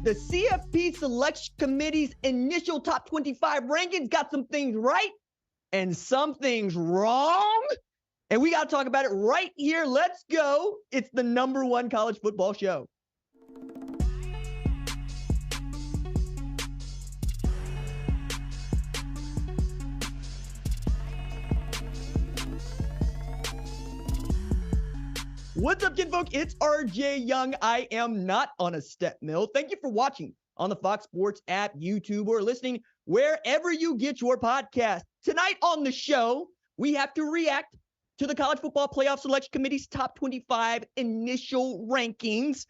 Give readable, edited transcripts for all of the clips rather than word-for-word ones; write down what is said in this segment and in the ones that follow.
the CFP Selection Committee's initial top 25 rankings got some things right and some things wrong. And we got to talk about it right here. Let's go. It's the #1 college football show. What's up, kinfolk? It's RJ Young. I am not on a step mill. Thank you for watching on the Fox Sports app, YouTube, or listening wherever you get your podcast. Tonight on the show, we have to react to the College Football Playoff Selection Committee's top 25 initial rankings.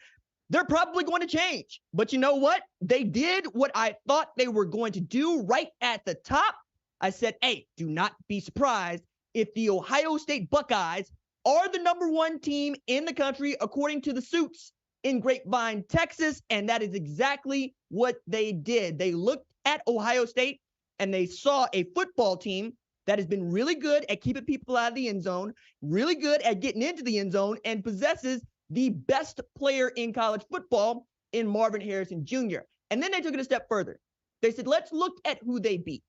They're probably going to change, but you know what? They did what I thought they were going to do right at the top. I said, hey, do not be surprised if the Ohio State Buckeyes are the #1 team in the country, according to the suits in Grapevine, Texas. And that is exactly what they did. They looked at Ohio State and they saw a football team that has been really good at keeping people out of the end zone, really good at getting into the end zone, and possesses the best player in college football in Marvin Harrison Jr. And then they took it a step further. They said, let's look at who they beat.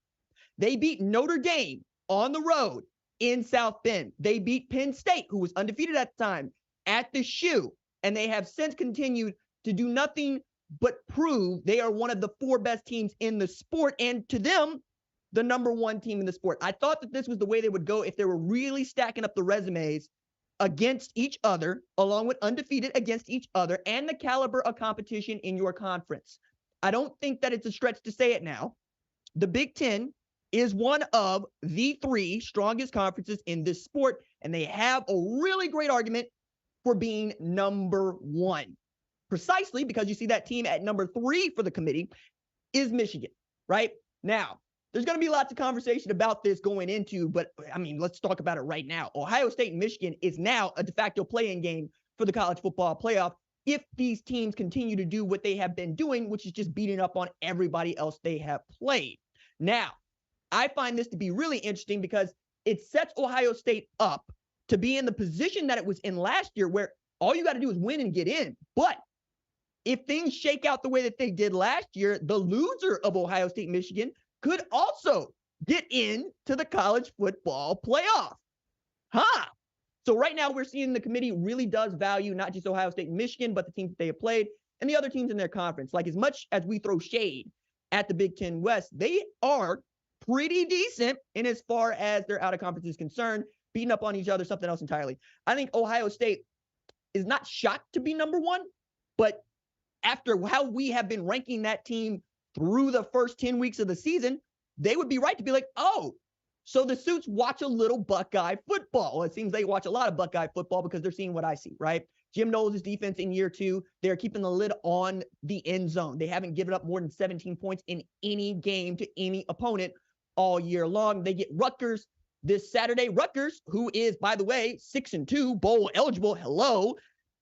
They beat Notre Dame on the road in South Bend. They beat Penn State, who was undefeated at the time, at the Shoe. And they have since continued to do nothing but prove they are one of the 4 best teams in the sport. And to them, the #1 team in the sport. I thought that this was the way they would go if they were really stacking up the resumes against each other, along with undefeated against each other, and the caliber of competition in your conference. I don't think that it's a stretch to say it now. The Big Ten is one of the 3 strongest conferences in this sport, and they have a really great argument for being #1. Precisely because you see that team at #3 for the committee is Michigan, right? Now, there's going to be lots of conversation about this going into, but I mean, let's talk about it right now. Ohio State and Michigan is now a de facto play-in game for the college football playoff if these teams continue to do what they have been doing, which is just beating up on everybody else they have played. Now, I find this to be really interesting because it sets Ohio State up to be in the position that it was in last year, where all you got to do is win and get in. But if things shake out the way that they did last year, the loser of Ohio State, Michigan could also get into the college football playoff. So right now we're seeing the committee really does value not just Ohio State and Michigan, but the teams that they have played and the other teams in their conference. Like, as much as we throw shade at the Big Ten West, they are pretty decent in as far as their out of conference is concerned, beating up on each other, something else entirely. I think Ohio State is not shocked to be #1, but after how we have been ranking that team through the first 10 weeks of the season, they would be right to be like, oh, so the suits watch a little Buckeye football. Well, it seems they watch a lot of Buckeye football because they're seeing what I see, right? Jim Knowles' defense in year 2, they're keeping the lid on the end zone. They haven't given up more than 17 points in any game to any opponent all year long. They get Rutgers this Saturday. Rutgers, who is, by the way, 6-2, bowl eligible. Hello.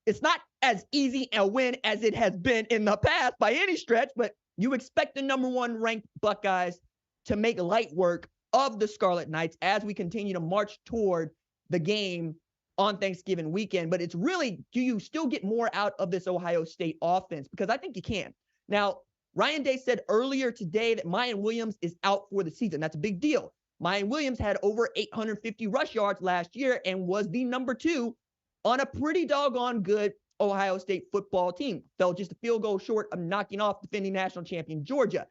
It's not as easy a win as it has been in the past by any stretch, but you expect the #1 ranked Buckeyes to make light work of the Scarlet Knights as we continue to march toward the game on Thanksgiving weekend. But it's really, do you still get more out of this Ohio State offense? Because I think you can. Now, Ryan Day said earlier today that Mayan Williams is out for the season. That's a big deal. Mayan Williams had over 850 rush yards last year and was the #2 on a pretty doggone good Ohio State football team. Fell just a field goal short of knocking off defending national champion Georgia.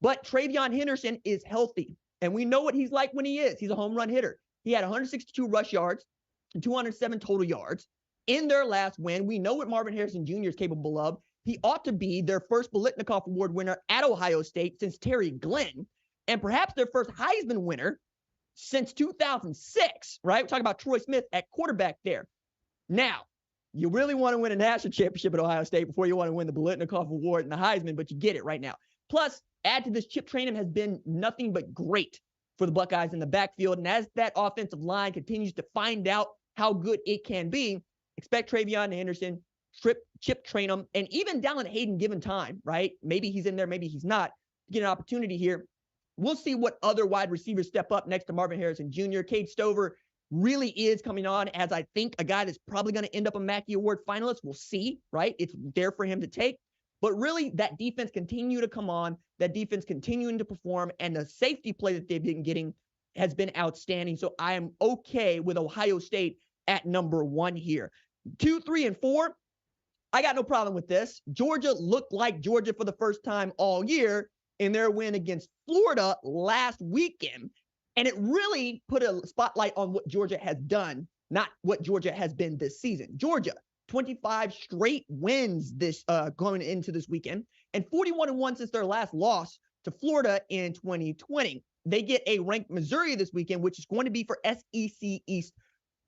But Travion Henderson is healthy, and we know what he's like when he is. He's a home run hitter. He had 162 rush yards and 207 total yards in their last win. We know what Marvin Harrison Jr. is capable of. He ought to be their first Biletnikoff Award winner at Ohio State since Terry Glenn, and perhaps their first Heisman winner since 2006, right? We're talking about Troy Smith at quarterback there. Now, you really want to win a national championship at Ohio State before you want to win the Biletnikoff Award and the Heisman, but you get it right now. Plus, add to this, Chip Trayanum has been nothing but great for the Buckeyes in the backfield, and as that offensive line continues to find out how good it can be, expect Travion Henderson, Chip Trayanum, and even Dallin Hayden given time, right? Maybe he's in there, maybe he's not, to get an opportunity here. We'll see what other wide receivers step up next to Marvin Harrison Jr. Cade Stover really is coming on as, I think, a guy that's probably going to end up a Mackey Award finalist. We'll see, right? It's there for him to take. But really, that defense continue to come on, that defense continuing to perform, and the safety play that they've been getting has been outstanding. So I am okay with Ohio State at number 1 here. 2, 3, and 4, I got no problem with this. Georgia looked like Georgia for the first time all year in their win against Florida last weekend. And it really put a spotlight on what Georgia has done, not what Georgia has been this season. Georgia, 25 straight wins this going into this weekend, and 41-1 since their last loss to Florida in 2020. They get a ranked Missouri this weekend, which is going to be for SEC East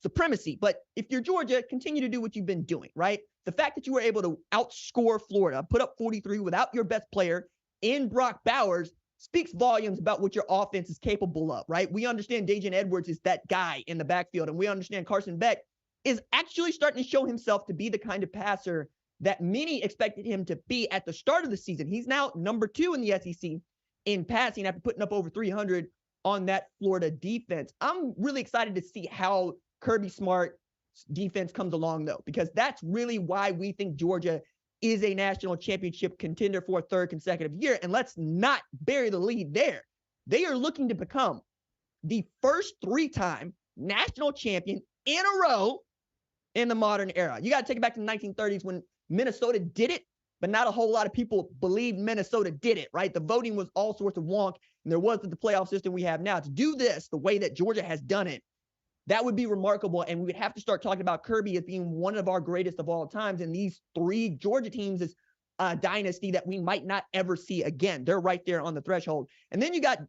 supremacy. But if you're Georgia, continue to do what you've been doing, right? The fact that you were able to outscore Florida, put up 43 without your best player in Brock Bowers, speaks volumes about what your offense is capable of, right? We understand Dajan Edwards is that guy in the backfield, and we understand Carson Beck is actually starting to show himself to be the kind of passer that many expected him to be at the start of the season. He's now number 2 in the SEC in passing after putting up over 300 on that Florida defense. I'm really excited to see how Kirby Smart's defense comes along, though, because that's really why we think Georgia is a national championship contender for a 3rd consecutive year. And let's not bury the lead there. They are looking to become the first 3-time national champion in a row in the modern era. You got to take it back to the 1930s when Minnesota did it, but not a whole lot of people believed Minnesota did it, right? The voting was all sorts of wonk, and there wasn't the playoff system we have now. To do this the way that Georgia has done it, that would be remarkable, and we would have to start talking about Kirby as being one of our greatest of all times, and these 3 Georgia teams is a dynasty that we might not ever see again. They're right there on the threshold. And then you got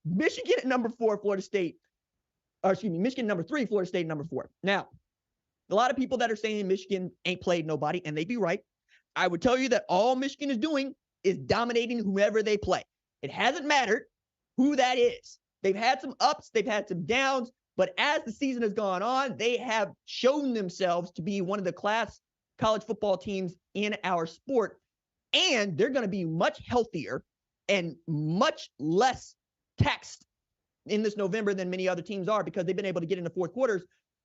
Michigan at number 4, Michigan number 3, Florida State number 4. Now, a lot of people that are saying Michigan ain't played nobody, and they'd be right. I would tell you that all Michigan is doing is dominating whoever they play. It hasn't mattered who that is. They've had some ups, they've had some downs, but as the season has gone on, they have shown themselves to be one of the class college football teams in our sport, and they're going to be much healthier and much less taxed in this November than many other teams are, because they've been able to get into 4th quarters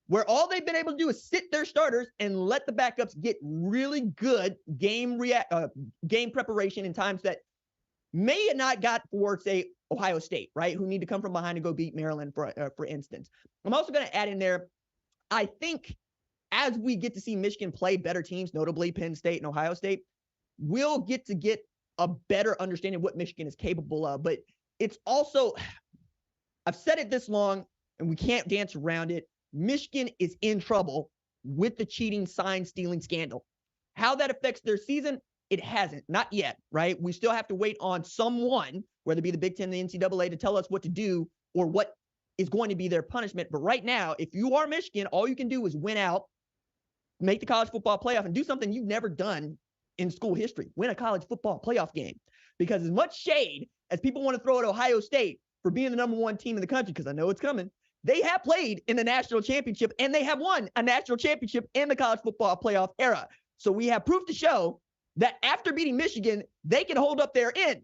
where all they've been able to do is sit their starters and let the backups get really good game preparation in times that may have not got for, say, Ohio State, right, who need to come from behind and go beat Maryland, for instance. I'm also going to add in there, I think as we get to see Michigan play better teams, notably Penn State and Ohio State, we'll get a better understanding of what Michigan is capable of. But it's also, I've said it this long, and we can't dance around it. Michigan is in trouble with the cheating sign stealing scandal. How that affects their season, it hasn't, not yet, right? We still have to wait on someone, whether it be the Big Ten, the NCAA, to tell us what to do or what is going to be their punishment. But right now, if you are Michigan, all you can do is win out, make the college football playoff, and do something you've never done in school history, win a college football playoff game. Because as much shade as people want to throw at Ohio State for being the number 1 team in the country, because I know it's coming, they have played in the national championship, and they have won a national championship in the college football playoff era. So we have proof to show that after beating Michigan, they can hold up their end.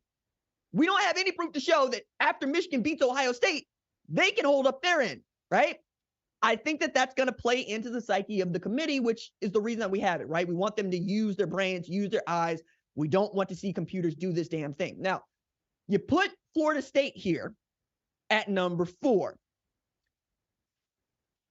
We don't have any proof to show that after Michigan beats Ohio State, they can hold up their end, right? I think that that's going to play into the psyche of the committee, which is the reason that we have it, right? We want them to use their brains, use their eyes. We don't want to see computers do this damn thing. Now, you put Florida State here at number 4.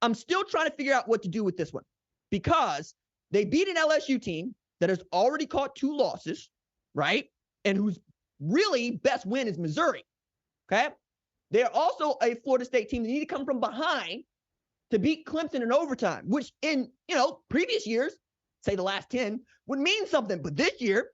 I'm still trying to figure out what to do with this one, because they beat an LSU team that has already caught 2 losses, right? And whose really best win is Missouri, okay? They're also a Florida State team that need to come from behind to beat Clemson in overtime, which in, previous years, say the last 10, would mean something. But this year,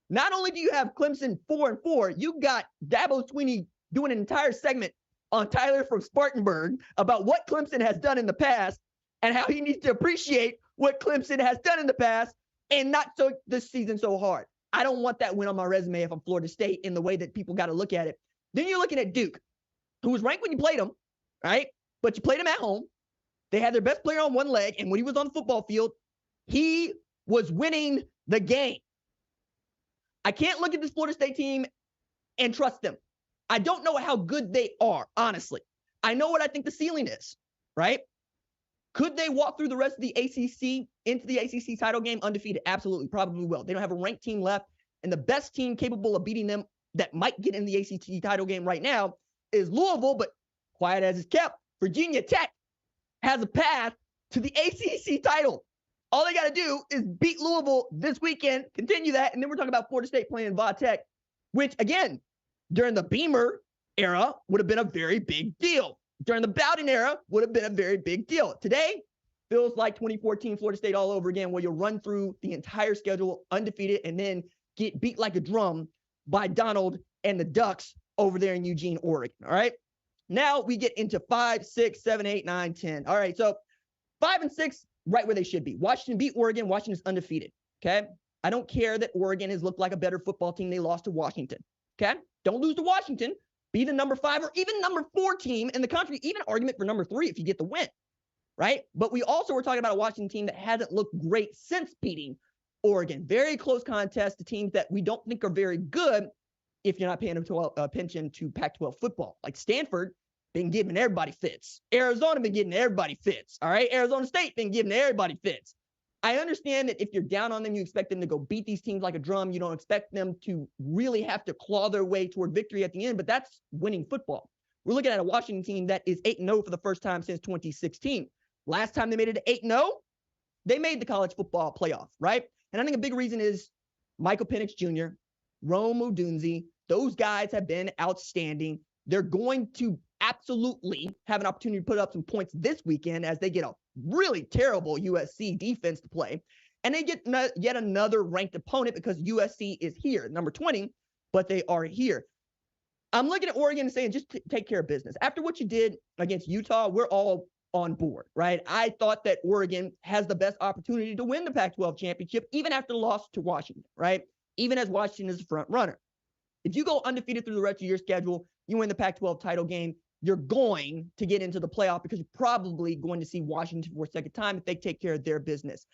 not only do you have Clemson 4-4, you got Dabo Swinney doing an entire segment on Tyler from Spartanburg about what Clemson has done in the past and how he needs to appreciate what Clemson has done in the past and not so this season so hard. I don't want that win on my resume if I'm Florida State in the way that people got to look at it. Then you're looking at Duke, who was ranked when you played them, right? But you played them at home. They had their best player on one leg, and when he was on the football field, he was winning the game. I can't look at this Florida State team and trust them. I don't know how good they are, honestly. I know what I think the ceiling is, right? Could they walk through the rest of the ACC into the ACC title game undefeated? Absolutely, probably will. They don't have a ranked team left, and the best team capable of beating them that might get in the ACC title game right now is Louisville, but quiet as it's kept, Virginia Tech has a path to the ACC title. All they got to do is beat Louisville this weekend, continue that, and then we're talking about Florida State playing Va Tech, which, again, during the Beamer era would have been a very big deal. During the Bowden era would have been a very big deal. Today feels like 2014 Florida State all over again, where you'll run through the entire schedule undefeated and then get beat like a drum by Donald and the Ducks over there in Eugene, Oregon. All right. Now we get into 5, 6, 7, 8, 9, 10. All right. So 5 and 6, right where they should be. Washington beat Oregon. Washington's undefeated. Okay. I don't care that Oregon has looked like a better football team. They lost to Washington. Okay. Don't lose to Washington. Be the number 5 or even number 4 team in the country. Even argument for number 3 if you get the win. Right. But we also were talking about a Washington team that hasn't looked great since beating Oregon. Very close contest to teams that we don't think are very good if you're not paying attention to Pac-12 football. Like Stanford been giving everybody fits. Arizona been giving everybody fits. All right. Arizona State been giving everybody fits. I understand that if you're down on them, you expect them to go beat these teams like a drum. You don't expect them to really have to claw their way toward victory at the end, but that's winning football. We're looking at a Washington team that is 8-0 for the first time since 2016. Last time they made it to 8-0, they made the college football playoff, right? And I think a big reason is Michael Penix Jr., Rome Odunze. Those guys have been outstanding. They're going to absolutely have an opportunity to put up some points this weekend as they get a really terrible USC defense to play. And they get yet another ranked opponent because USC is here, number 20, but they are here. I'm looking at Oregon and saying, just take care of business. After what you did against Utah, we're all on board, right? I thought that Oregon has the best opportunity to win the Pac-12 championship, even after the loss to Washington, right? Even as Washington is the front runner. If you go undefeated through the rest of your schedule, you win the Pac-12 title game, you're going to get into the playoff because you're probably going to see Washington for a second time if they take care of their business.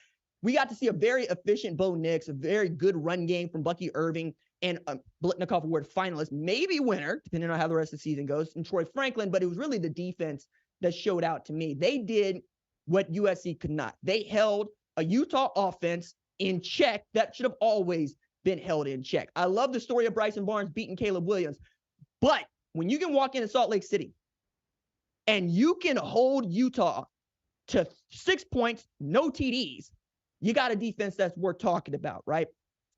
We got to see a very efficient Bo Nix, a very good run game from Bucky Irving, and a Blitnikoff Award finalist, maybe winner, depending on how the rest of the season goes, and Troy Franklin, but it was really the defense that showed out to me. They did what USC could not. They held a Utah offense in check that should have always been held in check. I love the story of Bryson Barnes beating Caleb Williams, but when you can walk into Salt Lake City and you can hold Utah to 6 points, no TDs, you got a defense that's worth talking about, right?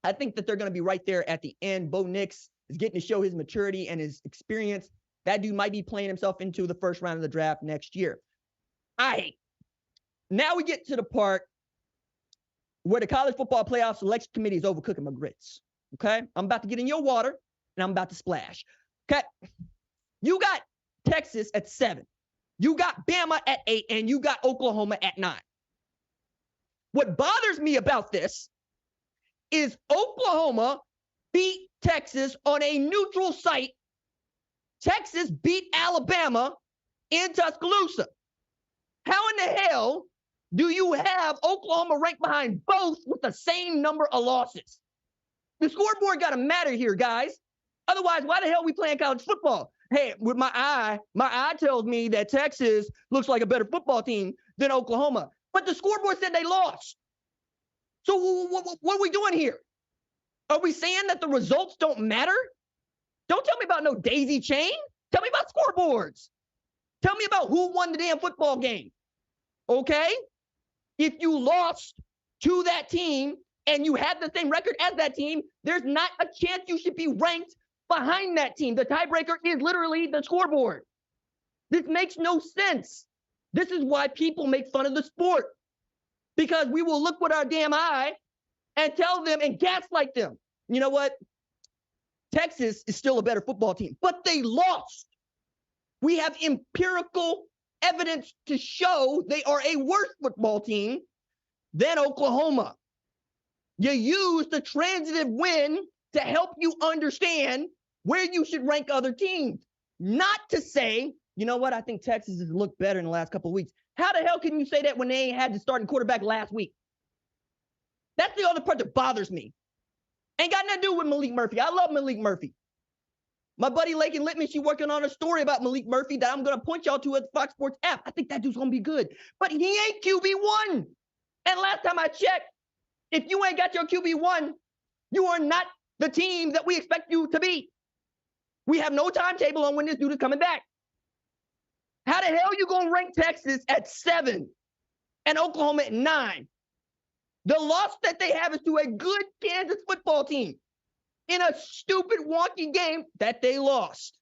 I think that they're going to be right there at the end. Bo Nix is getting to show his maturity and his experience. That dude might be playing himself into the first round of the draft next year. Now we get to the part where the college football playoff selection committee is overcooking my grits. Okay? I'm about to get in your water and I'm about to splash. Okay? You got Texas at 7. You got Bama at 8 and you got Oklahoma at 9. What bothers me about this is Oklahoma beat Texas on a neutral site. Texas beat Alabama in Tuscaloosa. How in the hell do you have Oklahoma ranked behind both with the same number of losses? The scoreboard got to matter here, guys. Otherwise, why the hell are we playing college football? Hey, with my eye tells me that Texas looks like a better football team than Oklahoma. But the scoreboard said they lost. So what are we doing here? Are we saying that the results don't matter? Don't tell me about no daisy chain. Tell me about scoreboards. Tell me about who won the damn football game. Okay? If you lost to that team and you had the same record as that team, there's not a chance you should be ranked behind that team. The tiebreaker is literally the scoreboard. This makes no sense. This is why people make fun of the sport. Because we will look with our damn eye and tell them and gaslight them. You know what? Texas is still a better football team, but they lost. We have empirical evidence to show they are a worse football team than Oklahoma. You use the transitive win to help you understand where you should rank other teams, not to say, you know what, I think Texas has looked better in the last couple of weeks. How the hell can you say that when they ain't had the starting quarterback last week? That's the other part that bothers me. Ain't got nothing to do with Malik Murphy. I love Malik Murphy. My buddy Lakin Littman, she's working on a story about Malik Murphy that I'm going to point y'all to at the Fox Sports app. I think that dude's going to be good. But he ain't QB1. And last time I checked, if you ain't got your QB1, you are not the team that we expect you to be. We have no timetable on when this dude is coming back. How the hell you going to rank Texas at 7 and Oklahoma at 9? The loss that they have is to a good Kansas football team in a stupid, wonky game that they lost.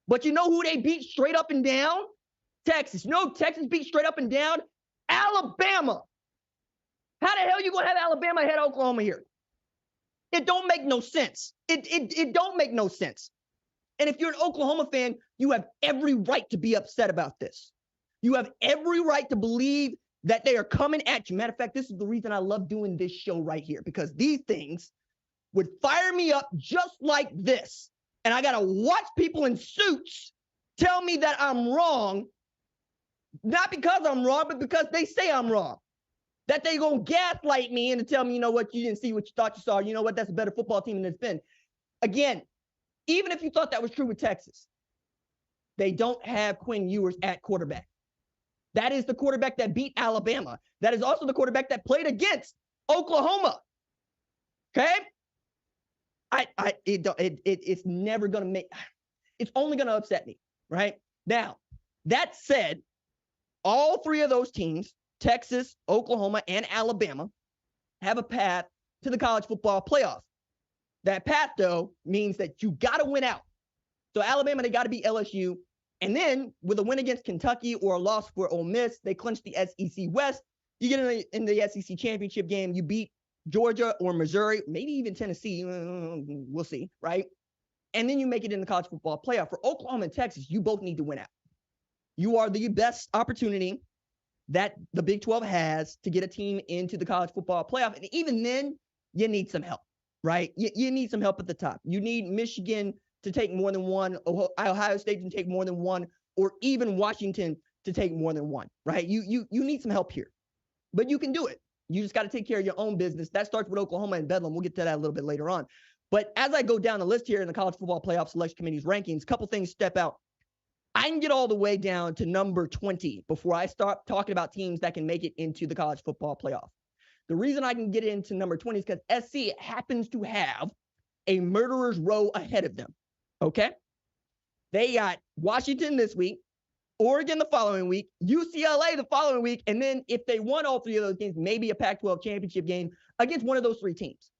But you know who they beat straight up and down? Texas. No, Texas beat straight up and down Alabama. How the hell you going to have Alabama ahead of Oklahoma here? It don't make no sense. It don't make no sense. And if you're an Oklahoma fan, you have every right to be upset about this. You have every right to believe that they are coming at you. Matter of fact, this is the reason I love doing this show right here, because these things would fire me up just like this. And I got to watch people in suits tell me that I'm wrong, not because I'm wrong, but because they say I'm wrong. That they going to gaslight me and tell me, you know what, you didn't see what you thought you saw. You know what, that's a better football team than it's been. Again, even if you thought that was true with Texas, they don't have Quinn Ewers at quarterback. That is the quarterback that beat Alabama. That is also the quarterback that played against Oklahoma. Okay? It's never going to make, it's only going to upset me, right? Now, that said, all three of those teams, Texas, Oklahoma, and Alabama, have a path to the college football playoff. That path, though, means that you got to win out. So Alabama, they got to beat LSU. And then with a win against Kentucky or a loss for Ole Miss, they clinch the SEC West. You get in the SEC championship game, you beat Georgia or Missouri, maybe even Tennessee. We'll see, right? And then you make it in the college football playoff. For Oklahoma and Texas, you both need to win out. You are the best opportunity that the Big 12 has to get a team into the college football playoff. And even then, you need some help, right? You need some help at the top. You need Michigan to take more than one, Ohio State to take more than one, or even Washington to take more than one, right? You need some help here, but you can do it. You just got to take care of your own business. That starts with Oklahoma and Bedlam. We'll get to that a little bit later on. But as I go down the list here in the College Football Playoff Selection Committee's rankings, a couple things step out. I can get all the way down to number 20 before I start talking about teams that can make it into the college football playoff. The reason I can get into number 20 is because SC happens to have a murderer's row ahead of them. Okay? They got Washington this week, Oregon the following week, UCLA the following week, and then if they won all three of those games, maybe a Pac-12 championship game against one of those three teams.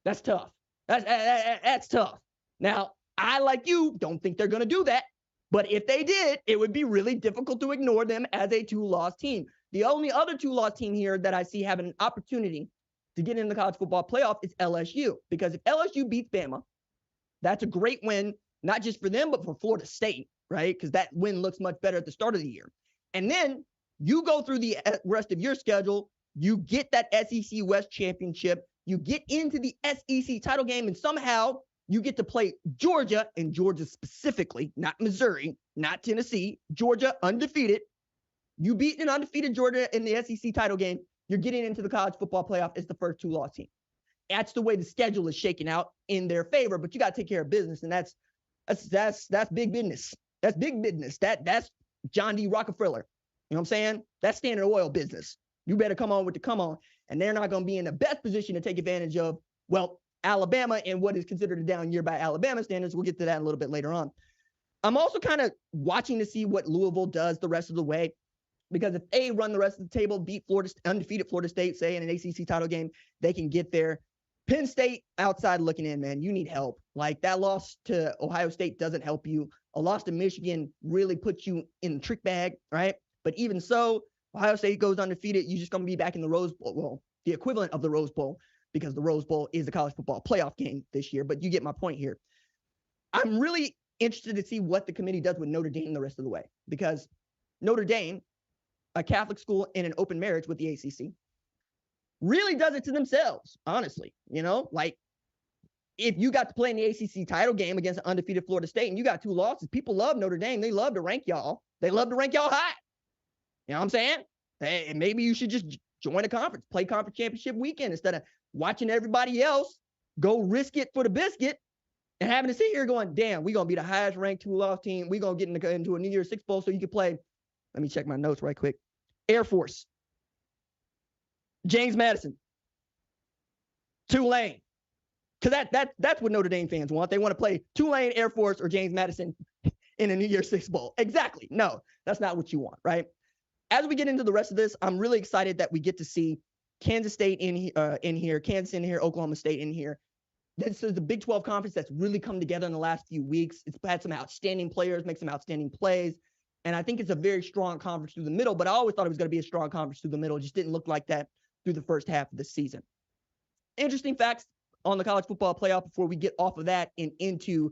That's tough. That's tough. Now, I, like you, don't think they're going to do that. But if they did, it would be really difficult to ignore them as a two-loss team. The only other two-loss team here that I see having an opportunity to get in the college football playoff is LSU. Because if LSU beats Bama, that's a great win, not just for them, but for Florida State, right? Because that win looks much better at the start of the year. And then you go through the rest of your schedule, you get that SEC West championship, you get into the SEC title game, and somehow you get to play Georgia, and Georgia specifically, not Missouri, not Tennessee, Georgia undefeated. You beat an undefeated Georgia in the SEC title game, you're getting into the college football playoff as the first two-loss team. That's the way the schedule is shaking out in their favor, but you got to take care of business, and that's big business. That's big business. That's John D. Rockefeller. You know what I'm saying? That's Standard Oil business. You better come on with the come on, and they're not going to be in the best position to take advantage of, well, Alabama and what is considered a down year by Alabama standards. We'll get to that a little bit later on. I'm also kind of watching to see what Louisville does the rest of the way, because if they run the rest of the table, beat undefeated Florida State, say in an ACC title game, they can get there. Penn State outside looking in, man, you need help. Like that loss to Ohio State doesn't help you. A loss to Michigan really puts you in the trick bag, right? But even so, Ohio State goes undefeated. You're just going to be back in the Rose Bowl. Well, the equivalent of the Rose Bowl, because the Rose Bowl is the college football playoff game this year, but you get my point here. I'm really interested to see what the committee does with Notre Dame the rest of the way, because Notre Dame, a Catholic school in an open marriage with the ACC, really does it to themselves, honestly. You know, like if you got to play in the ACC title game against an undefeated Florida State and you got two losses, people love Notre Dame. They love to rank y'all. They love to rank y'all high. You know what I'm saying? Hey, maybe you should just join a conference, play conference championship weekend instead of watching everybody else go risk it for the biscuit and having to sit here going, damn, we're going to be the highest ranked two-loss team. We're going to get into a New Year's Six Bowl so you can play. Let me check my notes right quick. Air Force, James Madison, Tulane, Because that's what Notre Dame fans want. They want to play Tulane, Air Force, or James Madison in a New Year's Six bowl. Exactly. No, that's not what you want, right? As we get into the rest of this, I'm really excited that we get to see Kansas State in here, Kansas in here, Oklahoma State in here. This is the Big 12 conference that's really come together in the last few weeks. It's had some outstanding players, make some outstanding plays. And I think it's a very strong conference through the middle, but I always thought it was going to be a strong conference through the middle. It just didn't look like that through the first half of the season. Interesting facts on the college football playoff before we get off of that and into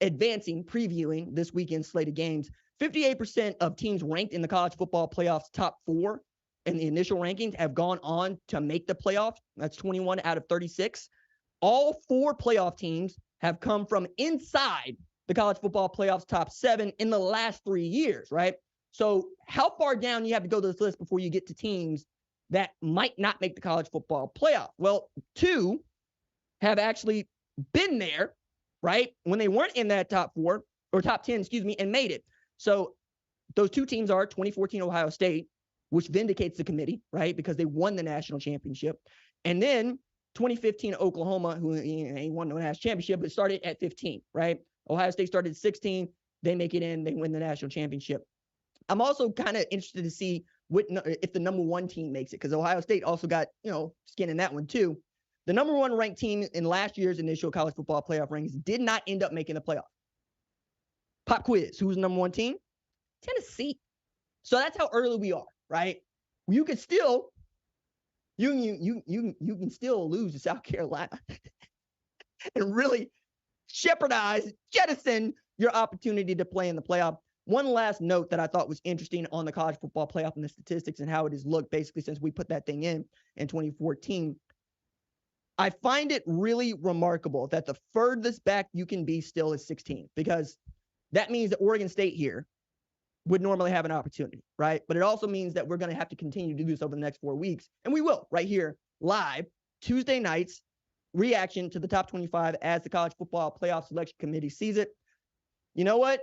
previewing this weekend's slate of games. 58% of teams ranked in the college football playoffs top 4 in the initial rankings have gone on to make the playoffs. That's 21 out of 36. All 4 playoff teams have come from inside the college football playoffs top 7 in the last 3 years, right? So how far down you have to go to this list before you get to teams that might not make the college football playoff? Well, 2 have actually been there, right, when they weren't in that top 4 or top 10, and made it. So those 2 teams are 2014 Ohio State, which vindicates the committee, right, because they won the national championship. And then 2015 Oklahoma, who ain't won no national championship, but started at 15, right? Ohio State started at 16. They make it in. They win the national championship. I'm also kind of interested to see if the number 1 team makes it, because Ohio State also got, skin in that one too. The number 1 ranked team in last year's initial college football playoff rankings did not end up making the playoff. Pop quiz. Who's the number 1 team? Tennessee. So that's how early we are, right? You can still you can still lose to South Carolina and really jettison your opportunity to play in the playoff. One last note that I thought was interesting on the college football playoff and the statistics and how it has looked basically since we put that thing in 2014. I find it really remarkable that the furthest back you can be still is 16, because that means that Oregon State here would normally have an opportunity, right? But it also means that we're going to have to continue to do this over the next 4 weeks. And we will, right here, live, Tuesday nights, reaction to the top 25 as the college football playoff selection committee sees it. You know what?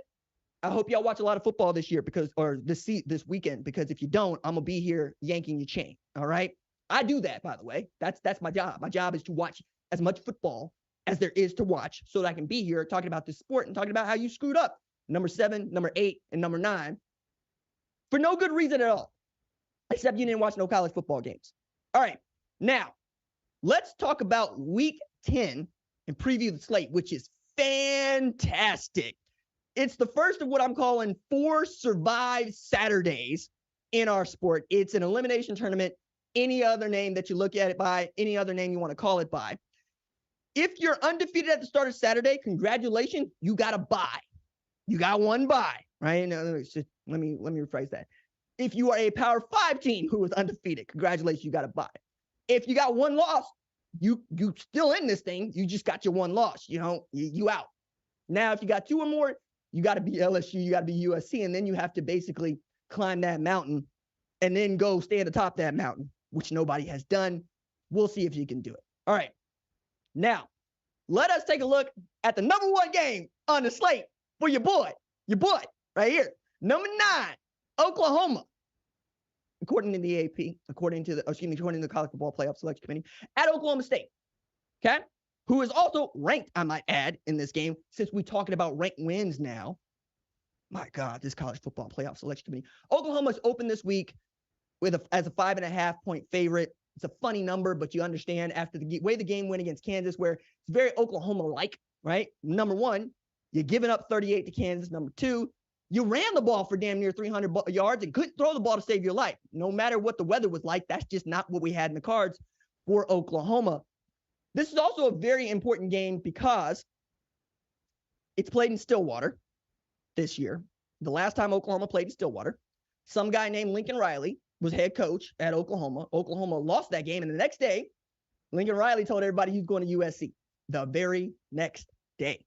I hope y'all watch a lot of football this year this weekend, because if you don't, I'm going to be here yanking your chain, all right? I do that, by the way. That's my job. My job is to watch as much football as there is to watch so that I can be here talking about this sport and talking about how you screwed up number 7, number 8, and number 9 for no good reason at all, except you didn't watch no college football games. All right, now let's talk about week 10 and preview the slate, which is fantastic. It's the first of what I'm calling 4 Survive Saturdays in our sport. It's an elimination tournament, any other name that you look at it by, any other name you want to call it by. If you're undefeated at the start of Saturday, congratulations, you got a bye. You got 1 bye, right? Now, let me rephrase that. If you are a Power 5 team who is undefeated, congratulations, you got a bye. If you got 1 loss, you still in this thing. You just got your 1 loss. You out. Now, if you got 2 or more, you got to be LSU, you got to be USC, and then you have to basically climb that mountain and then go stay at the top of that mountain, which nobody has done. We'll see if you can do it. All right. Now, let us take a look at the number 1 game on the slate for your boy right here. Number 9, Oklahoma. According to the AP, according to the College Football Playoff Selection Committee, at Oklahoma State. Okay? Who is also ranked, I might add, in this game, since we're talking about ranked wins now. My God, this College Football Playoff Selection Committee. Oklahoma's open this week as a 5.5-point favorite. It's a funny number, but you understand after the way the game went against Kansas, where it's very Oklahoma-like, right? Number 1, you're giving up 38 to Kansas. Number 2, you ran the ball for damn near 300 yards and couldn't throw the ball to save your life. No matter what the weather was like, that's just not what we had in the cards for Oklahoma. This is also a very important game because it's played in Stillwater this year. The last time Oklahoma played in Stillwater, some guy named Lincoln Riley was head coach at Oklahoma. Oklahoma lost that game, and the next day, Lincoln Riley told everybody he's going to USC the very next day.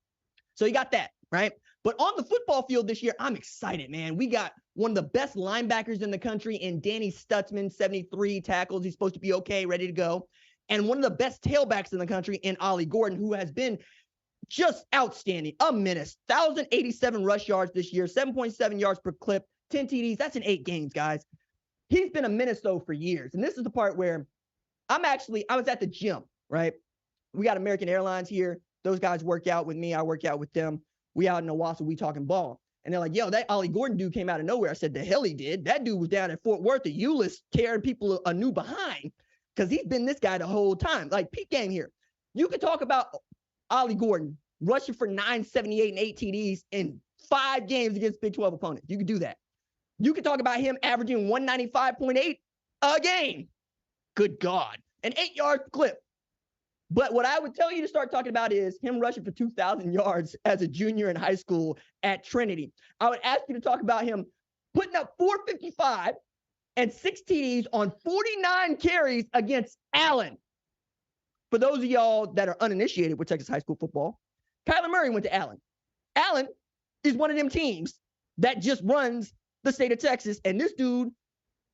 So you got that, right? But on the football field this year, I'm excited, man. We got one of the best linebackers in the country in Danny Stutzman, 73 tackles. He's supposed to be okay, ready to go. And one of the best tailbacks in the country in Ollie Gordon, who has been just outstanding. A menace. 1,087 rush yards this year, 7.7 yards per clip, 10 TDs. That's in 8 games, guys. He's been a menace, though, for years. And this is the part where I was at the gym, right? We got American Airlines here. Those guys work out with me. I work out with them. We out in Owasso, we talking ball. And they're like, yo, that Ollie Gordon dude came out of nowhere. I said, the hell he did. That dude was down at Fort Worth at Euless tearing people a new behind because he's been this guy the whole time. Like, peak game here. You can talk about Ollie Gordon rushing for 978 and 8 TDs in 5 games against Big 12 opponents. You can do that. You can talk about him averaging 195.8 a game. Good God. An 8-yard clip. But what I would tell you to start talking about is him rushing for 2,000 yards as a junior in high school at Trinity. I would ask you to talk about him putting up 455 and 6 TDs on 49 carries against Allen. For those of y'all that are uninitiated with Texas high school football, Kyler Murray went to Allen. Allen is one of them teams that just runs the state of Texas, and this dude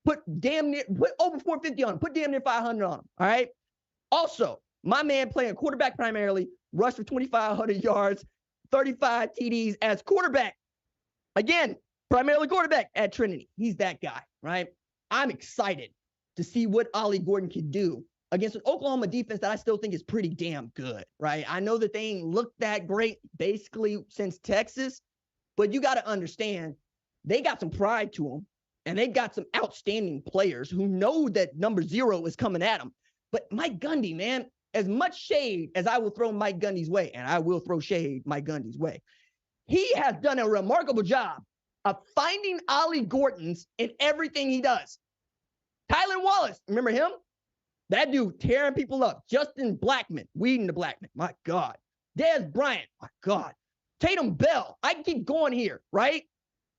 put over 450 on him, put damn near 500 on him, all right? Also, my man playing quarterback primarily, rushed for 2,500 yards, 35 TDs as quarterback. Again, primarily quarterback at Trinity. He's that guy, right? I'm excited to see what Ollie Gordon can do against an Oklahoma defense that I still think is pretty damn good, right? I know that they ain't looked that great basically since Texas, but you got to understand they got some pride to them, and they got some outstanding players who know that number 0 is coming at them. But Mike Gundy, man, as much shade as I will throw Mike Gundy's way, and I will throw shade Mike Gundy's way, he has done a remarkable job of finding Ollie Gordons in everything he does. Tylan Wallace, remember him? That dude tearing people up. Justin Blackman, weeding the Blackman. My God. Dez Bryant. My God. Tatum Bell. I can keep going here, right?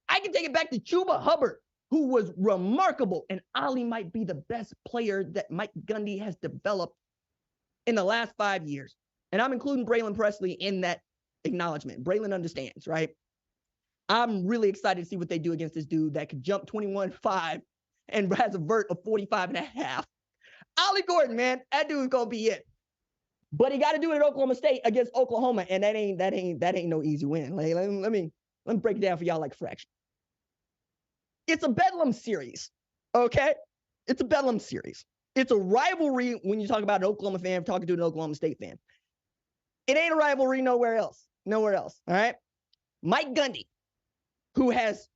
I can take it back to Chuba Hubbard, who was remarkable. And Ollie might be the best player that Mike Gundy has developed in the last 5 years. And I'm including Braylon Presley in that acknowledgement. Braylon understands, right? I'm really excited to see what they do against this dude that could jump 21.5 and has a vert of 45.5. Ollie Gordon, man, that dude's gonna be it. But he got to do it at Oklahoma State against Oklahoma, and that ain't no easy win. Like, let me break it down for y'all like fraction. It's a Bedlam series, okay? It's a Bedlam series. It's a rivalry when you talk about an Oklahoma fan talking to an Oklahoma State fan. It ain't a rivalry nowhere else. Nowhere else, all right? Mike Gundy, who has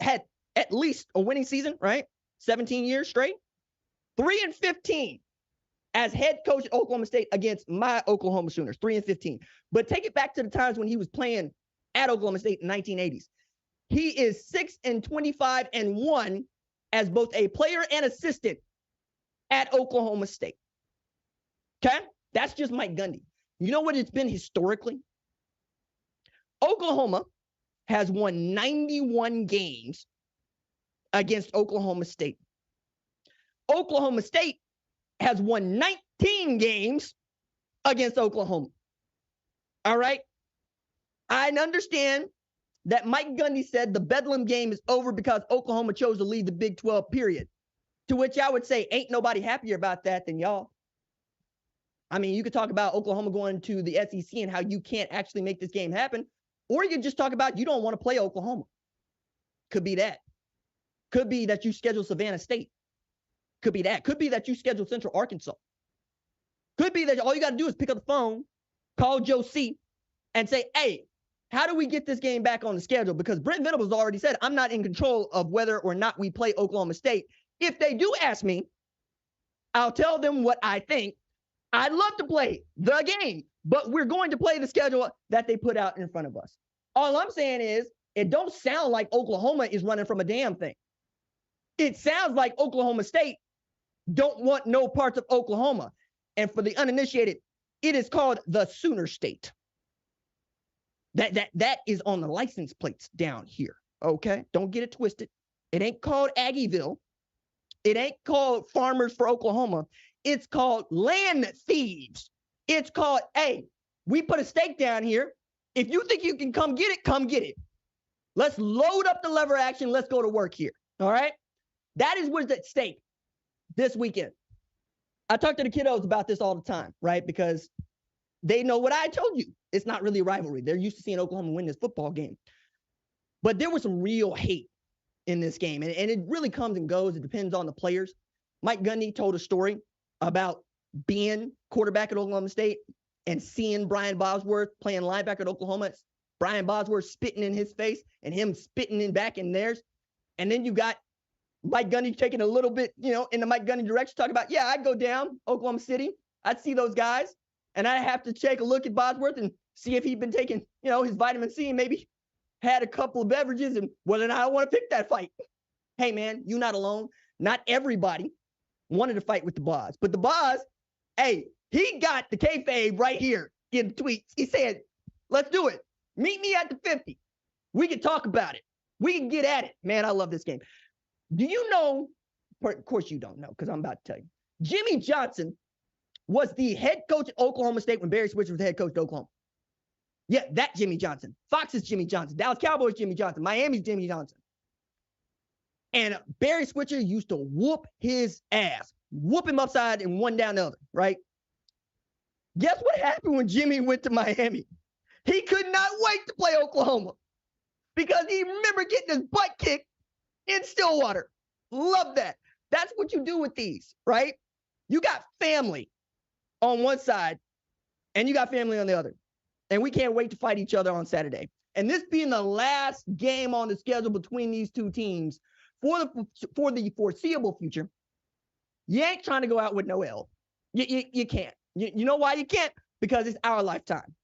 had at least a winning season, right? 17 years straight. 3-15 as head coach at Oklahoma State against my Oklahoma Sooners. 3-15. But take it back to the times when he was playing at Oklahoma State in the 1980s. He is 6-25-1 as both a player and assistant at Oklahoma State. Okay? That's just Mike Gundy. You know what it's been historically? Oklahoma has won 91 games against Oklahoma State. Oklahoma State has won 19 games against Oklahoma. All right? I understand that Mike Gundy said the Bedlam game is over because Oklahoma chose to lead the Big 12, period. To which I would say, ain't nobody happier about that than y'all. I mean, you could talk about Oklahoma going to the SEC and how you can't actually make this game happen. Or you could just talk about you don't want to play Oklahoma. Could be that. Could be that you schedule Savannah State. Could be that. Could be that you schedule Central Arkansas. Could be that all you got to do is pick up the phone, call Joe C, and say, hey, how do we get this game back on the schedule? Because Brent Venables already said, I'm not in control of whether or not we play Oklahoma State. If they do ask me, I'll tell them what I think. I'd love to play the game, but we're going to play the schedule that they put out in front of us. All I'm saying is, it don't sound like Oklahoma is running from a damn thing. It sounds like Oklahoma State don't want no parts of Oklahoma. And for the uninitiated, it is called the Sooner State. That is on the license plates down here, okay? Don't get it twisted. It ain't called Aggieville. It ain't called Farmers for Oklahoma. It's called Land Thieves. It's called, hey, we put a stake down here. If you think you can come get it, come get it. Let's load up the lever action. Let's go to work here, all right? That is what's at stake this weekend. I talk to the kiddos about this all the time, right? Because they know what I told you. It's not really a rivalry. They're used to seeing Oklahoma win this football game. But there was some real hate in this game. And it really comes and goes. It depends on the players. Mike Gundy told a story about being quarterback at Oklahoma State and seeing Brian Bosworth playing linebacker at Oklahoma, Brian Bosworth spitting in his face and him spitting in back in theirs. And then you got Mike Gundy taking a little bit, in the Mike Gundy direction, talking about, yeah, I'd go down Oklahoma City. I'd see those guys. And I have to take a look at Bosworth and see if he'd been taking, his vitamin C and maybe had a couple of beverages and whether or not I want to pick that fight. Hey, man, you're not alone. Not everybody wanted to fight with the Boz. But the Boz, hey, he got the kayfabe right here in the tweets. He said, let's do it. Meet me at the 50. We can talk about it. We can get at it. Man, I love this game. Do you know, of course you don't know because I'm about to tell you. Jimmy Johnson was the head coach at Oklahoma State when Barry Switzer was the head coach at Oklahoma. Yeah, that Jimmy Johnson. Fox's Jimmy Johnson. Dallas Cowboys Jimmy Johnson. Miami's Jimmy Johnson. And Barry Switzer used to whoop his ass. Whoop him upside and one down the other, right? Guess what happened when Jimmy went to Miami? He could not wait to play Oklahoma because he remembered getting his butt kicked in Stillwater. Love that. That's what you do with these, right? You got family on one side and you got family on the other. And we can't wait to fight each other on Saturday. And this being the last game on the schedule between these two teams for the foreseeable future, you ain't trying to go out with no L. You can't. You know why you can't? Because it's our lifetime.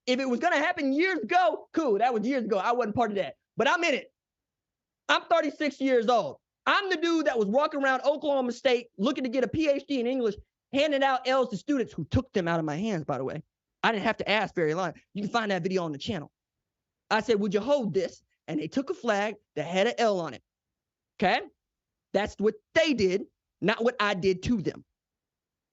If it was going to happen years ago, cool. That was years ago. I wasn't part of that. But I'm in it. I'm 36 years old. I'm the dude that was walking around Oklahoma State looking to get a PhD in English, handing out L's to students who took them out of my hands, by the way. I didn't have to ask very long. You can find that video on the channel. I said, would you hold this? And they took a flag that had an L on it. Okay? That's what they did, not what I did to them.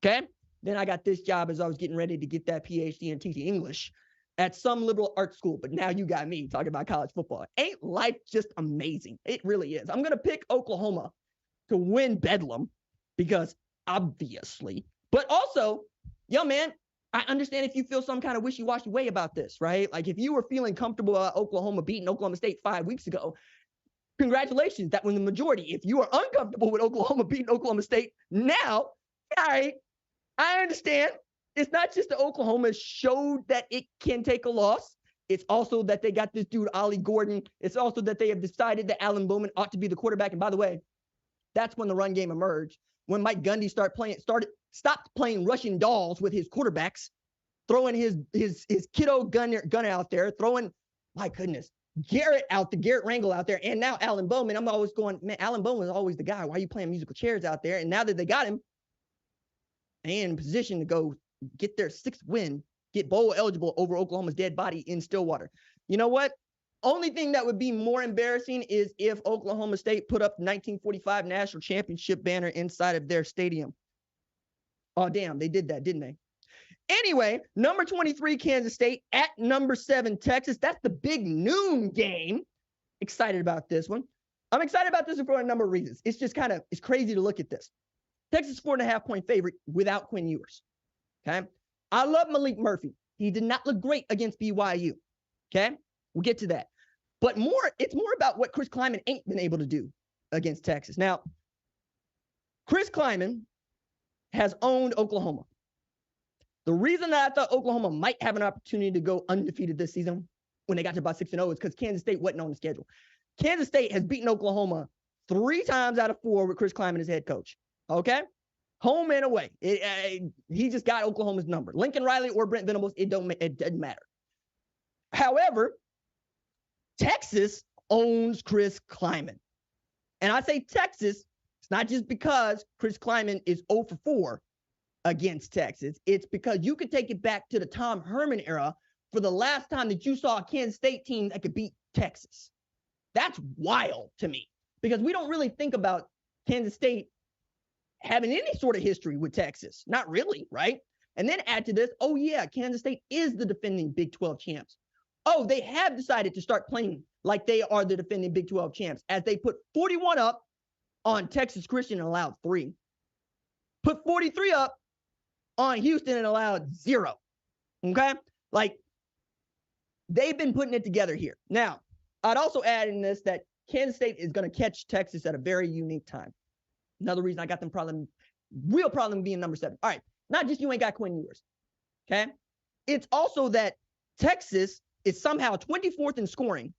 Okay? Then I got this job as I was getting ready to get that PhD in teaching English at some liberal arts school. But now you got me talking about college football. Ain't life just amazing? It really is. I'm going to pick Oklahoma to win Bedlam because obviously. But also, yo, man, I understand if you feel some kind of wishy-washy way about this, right? Like if you were feeling comfortable about Oklahoma beating Oklahoma State 5 weeks ago, congratulations, that was the majority. If you are uncomfortable with Oklahoma beating Oklahoma State now, all right, I understand. It's not just that Oklahoma showed that it can take a loss. It's also that they got this dude, Ollie Gordon. It's also that they have decided that Alan Bowman ought to be the quarterback. And by the way, that's when the run game emerged. When Mike Gundy stopped playing Russian dolls with his quarterbacks, throwing his kiddo gun out there, throwing, my goodness, Garrett Rangel out there, and now Alan Bowman. I'm always going, man, Alan Bowman is always the guy. Why are you playing musical chairs out there? And now that they got him, they in position to go get their 6th win, get bowl eligible over Oklahoma's dead body in Stillwater. You know what? Only thing that would be more embarrassing is if Oklahoma State put up the 1945 national championship banner inside of their stadium. Oh, damn, they did that, didn't they? Anyway, number 23, Kansas State at number 7, Texas. That's the big noon game. Excited about this one. I'm excited about this one for a number of reasons. It's just it's crazy to look at this. Texas 4.5-point favorite without Quinn Ewers. Okay. I love Malik Murphy. He did not look great against BYU. Okay. We'll get to that. But it's more about what Chris Kleiman ain't been able to do against Texas. Now, Chris Kleiman has owned Oklahoma. The reason that I thought Oklahoma might have an opportunity to go undefeated this season when they got to about 6-0 is because Kansas State wasn't on the schedule. Kansas State has beaten Oklahoma 3 times out of 4 with Chris Kleiman as head coach. Okay? Home and away. He just got Oklahoma's number. Lincoln Riley or Brent Venables, it doesn't matter. However, Texas owns Chris Kleiman. And I say Texas, it's not just because Chris Kleiman is 0 for 4 against Texas. It's because you could take it back to the Tom Herman era for the last time that you saw a Kansas State team that could beat Texas. That's wild to me because we don't really think about Kansas State having any sort of history with Texas. Not really, right? And then add to this, oh yeah, Kansas State is the defending Big 12 champs. Oh, they have decided to start playing like they are the defending Big 12 champs as they put 41 up on Texas Christian and allowed 3. Put 43 up on Houston and allowed 0. Okay? Like, they've been putting it together here. Now, I'd also add in this that Kansas State is going to catch Texas at a very unique time. Another reason I got them real problem being number 7. All right. Not just you ain't got Quinn Ewers, okay? It's also that Texas is somehow 24th in scoring,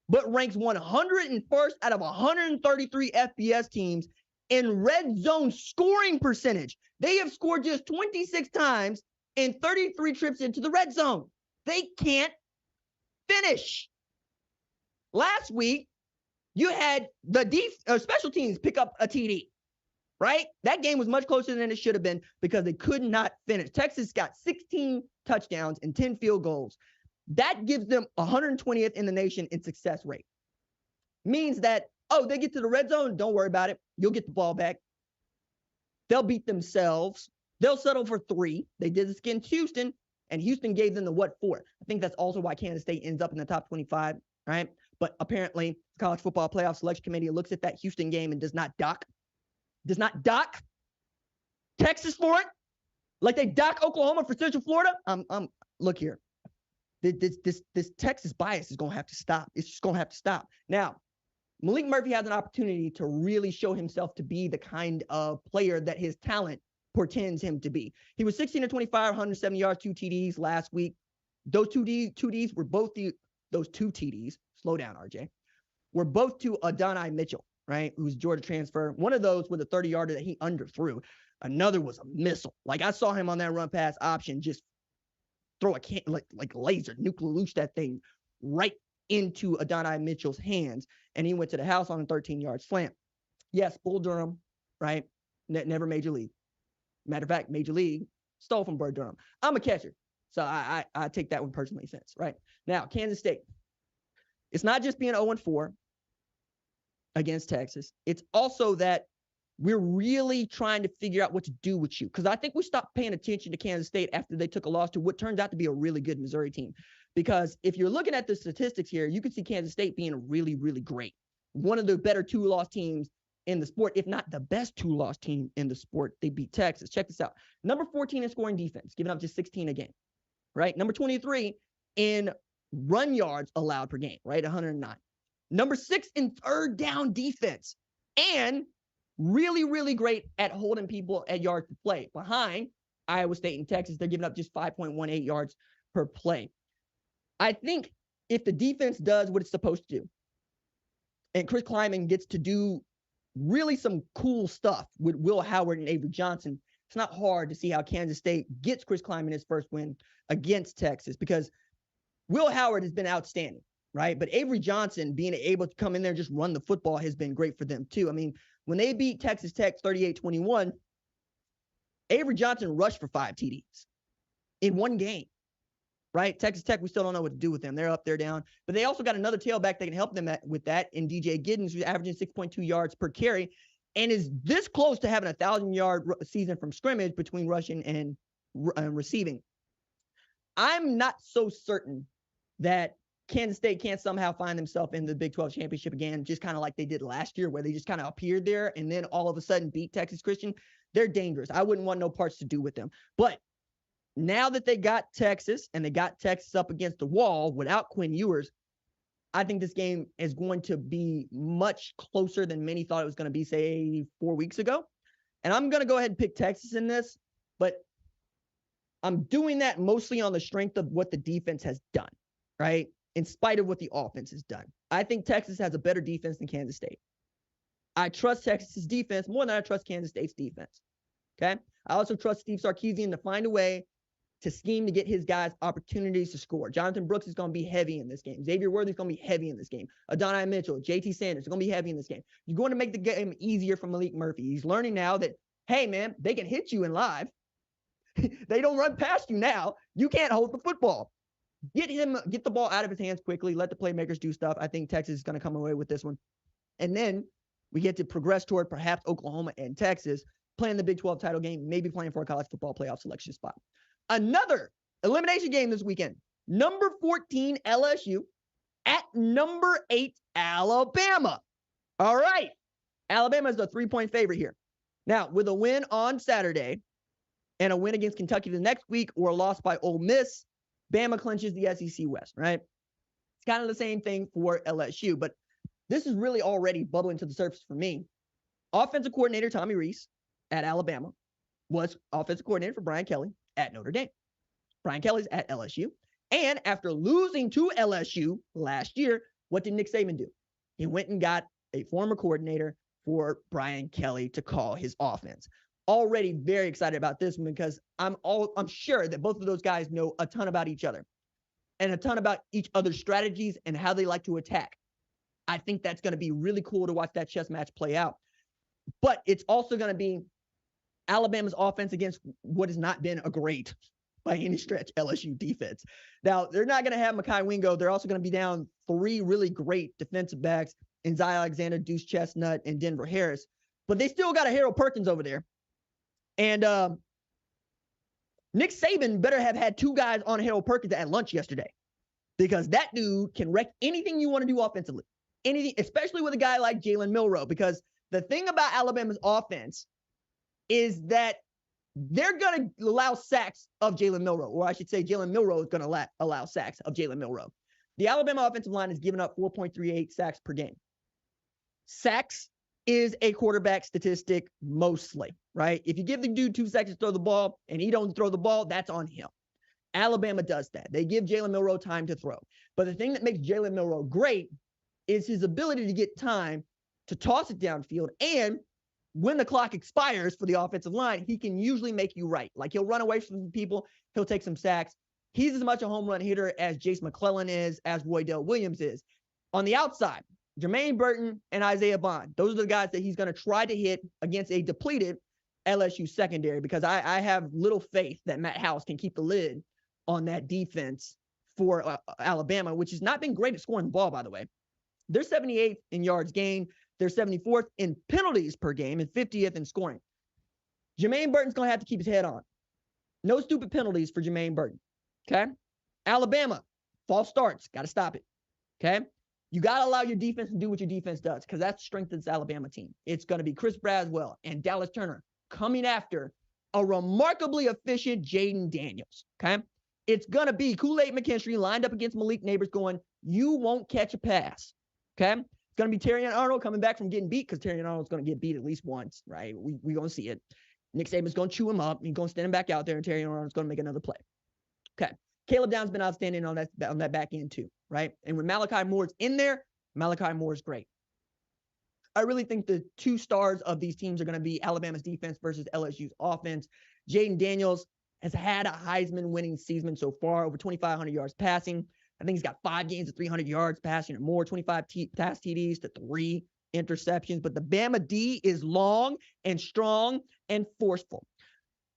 but ranks 101st out of 133 FBS teams in red zone scoring percentage. They have scored just 26 times in 33 trips into the red zone. They can't finish. Last week, you had the special teams pick up a TD, right? That game was much closer than it should have been because they could not finish. Texas got 16 touchdowns and 10 field goals. That gives them 120th in the nation in success rate. Means that, they get to the red zone, don't worry about it. You'll get the ball back. They'll beat themselves. They'll settle for 3. They did this against Houston, and Houston gave them the what for. I think that's also why Kansas State ends up in the top 25, right? But apparently, the College Football Playoff Selection Committee looks at that Houston game and does not dock Texas for it, like they dock Oklahoma for Central Florida. Look here. This Texas bias is going to have to stop. It's just going to have to stop. Now, Malik Murphy has an opportunity to really show himself to be the kind of player that his talent portends him to be. He was 16 to 25, 170 yards, 2 TDs last week. Those two TDs were both those 2 TDs. Slow down, RJ. Were both to Adonai Mitchell, right? Who's a Georgia transfer. One of those was a 30-yarder that he underthrew. Another was a missile. Like I saw him on that run pass option just throw a like laser, nuclear launch that thing right into Adonai Mitchell's hands, and he went to the house on a 13-yard slant. Yes, Bull Durham, right? Never Major League. Matter of fact, Major League stole from Bull Durham. I'm a catcher, so I take that one personally offense, right? Now, Kansas State. It's not just being 0-4 against Texas. It's also that we're really trying to figure out what to do with you. Because I think we stopped paying attention to Kansas State after they took a loss to what turns out to be a really good Missouri team. Because if you're looking at the statistics here, you can see Kansas State being really, really great. One of the better 2-loss teams in the sport, if not the best 2-loss team in the sport. They beat Texas. Check this out. Number 14 in scoring defense, giving up just 16 a game, right? Number 23 in run yards allowed per game, right? 109. Number 6 in third down defense. And really, really great at holding people at yards per play. Behind Iowa State and Texas, they're giving up just 5.18 yards per play. I think if the defense does what it's supposed to do, and Chris Kleiman gets to do really some cool stuff with Will Howard and Avery Johnson, it's not hard to see how Kansas State gets Chris Kleiman his first win against Texas, because Will Howard has been outstanding, right? But Avery Johnson being able to come in there and just run the football has been great for them too. I mean, when they beat Texas Tech 38-21, Avery Johnson rushed for 5 TDs in one game, right? Texas Tech, we still don't know what to do with them. They're up, they're down. But they also got another tailback that can help them with that in DJ Giddens, who's averaging 6.2 yards per carry and is this close to having a 1,000-yard season from scrimmage between rushing and receiving. I'm not so certain that Kansas State can't somehow find themselves in the Big 12 championship again, just kind of like they did last year, where they just kind of appeared there and then all of a sudden beat Texas Christian. They're dangerous. I wouldn't want no parts to do with them. But now that they got Texas and they got Texas up against the wall without Quinn Ewers, I think this game is going to be much closer than many thought it was going to be, say, 4 weeks ago. And I'm going to go ahead and pick Texas in this, but I'm doing that mostly on the strength of what the defense has done, right? In spite of what the offense has done. I think Texas has a better defense than Kansas State. I trust Texas's defense more than I trust Kansas State's defense. Okay? I also trust Steve Sarkisian to find a way to scheme to get his guys opportunities to score. Jonathan Brooks is going to be heavy in this game. Xavier Worthy is going to be heavy in this game. Adonai Mitchell, JT Sanders are going to be heavy in this game. You're going to make the game easier for Malik Murphy. He's learning now that, hey, man, they can hit you in live. They don't run past you now. You can't hold the football. Get the ball out of his hands quickly. Let the playmakers do stuff. I think Texas is going to come away with this one. And then we get to progress toward perhaps Oklahoma and Texas playing the Big 12 title game, maybe playing for a college football playoff selection spot. Another elimination game this weekend. Number 14, LSU at number 8, Alabama. All right. Alabama is the 3-point favorite here. Now, with a win on Saturday and a win against Kentucky the next week or a loss by Ole Miss, Bama clinches the SEC West, right? It's kind of the same thing for LSU, but this is really already bubbling to the surface for me. Offensive coordinator Tommy Rees at Alabama was offensive coordinator for Brian Kelly at Notre Dame. Brian Kelly's at LSU. And after losing to LSU last year, what did Nick Saban do? He went and got a former coordinator for Brian Kelly to call his offense. Already very excited about this one because I'm sure that both of those guys know a ton about each other and a ton about each other's strategies and how they like to attack. I think that's going to be really cool to watch that chess match play out. But it's also going to be Alabama's offense against what has not been a great, by any stretch, LSU defense. Now, they're not going to have Mekhi Wingo. They're also going to be down 3 really great defensive backs in Zy Alexander, Deuce Chestnut, and Denver Harris. But they still got a Harold Perkins over there. And Nick Saban better have had 2 guys on Harold Perkins at lunch yesterday, because that dude can wreck anything you want to do offensively. Anything, especially with a guy like Jalen Milroe, because the thing about Alabama's offense is that they're going to allow sacks of Jalen Milroe, or I should say Jalen Milroe is going to allow sacks of Jalen Milroe. The Alabama offensive line has given up 4.38 sacks per game. Sacks is a quarterback statistic mostly, right? If you give the dude 2 sacks to throw the ball and he don't throw the ball, that's on him. Alabama does that. They give Jalen Milroe time to throw. But the thing that makes Jalen Milroe great is his ability to get time to toss it downfield, and when the clock expires for the offensive line, he can usually make you right. Like, he'll run away from people. He'll take some sacks. He's as much a home run hitter as Jace McClellan is, as Roydell Williams is. On the outside, Jermaine Burton and Isaiah Bond. Those are the guys that he's going to try to hit against a depleted LSU secondary, because I have little faith that Matt House can keep the lid on that defense for Alabama, which has not been great at scoring the ball, by the way. They're 78th in yards gained. They're 74th in penalties per game and 50th in scoring. Jermaine Burton's going to have to keep his head on. No stupid penalties for Jermaine Burton. Okay? Alabama, false starts. Got to stop it. Okay? You got to allow your defense to do what your defense does, because that strengthens the Alabama team. It's going to be Chris Braswell and Dallas Turner coming after a remarkably efficient Jaden Daniels. Okay? It's going to be Kool-Aid McKinstry lined up against Malik Neighbors going, you won't catch a pass. Okay? It's going to be Terrion Arnold coming back from getting beat, because Terrion Arnold's going to get beat at least once, right? We're going to see it. Nick Saban's going to chew him up. He's going to stand him back out there, and Terrion Arnold's going to make another play. Okay. Caleb Down's been outstanding on that back end too, right? And when Malachi Moore's in there, Malachi Moore's great. I really think the 2 stars of these teams are going to be Alabama's defense versus LSU's offense. Jaden Daniels has had a Heisman winning season so far, over 2,500 yards passing. I think he's got 5 games of 300 yards passing or more, 25 pass TDs to 3 interceptions. But the Bama D is long and strong and forceful.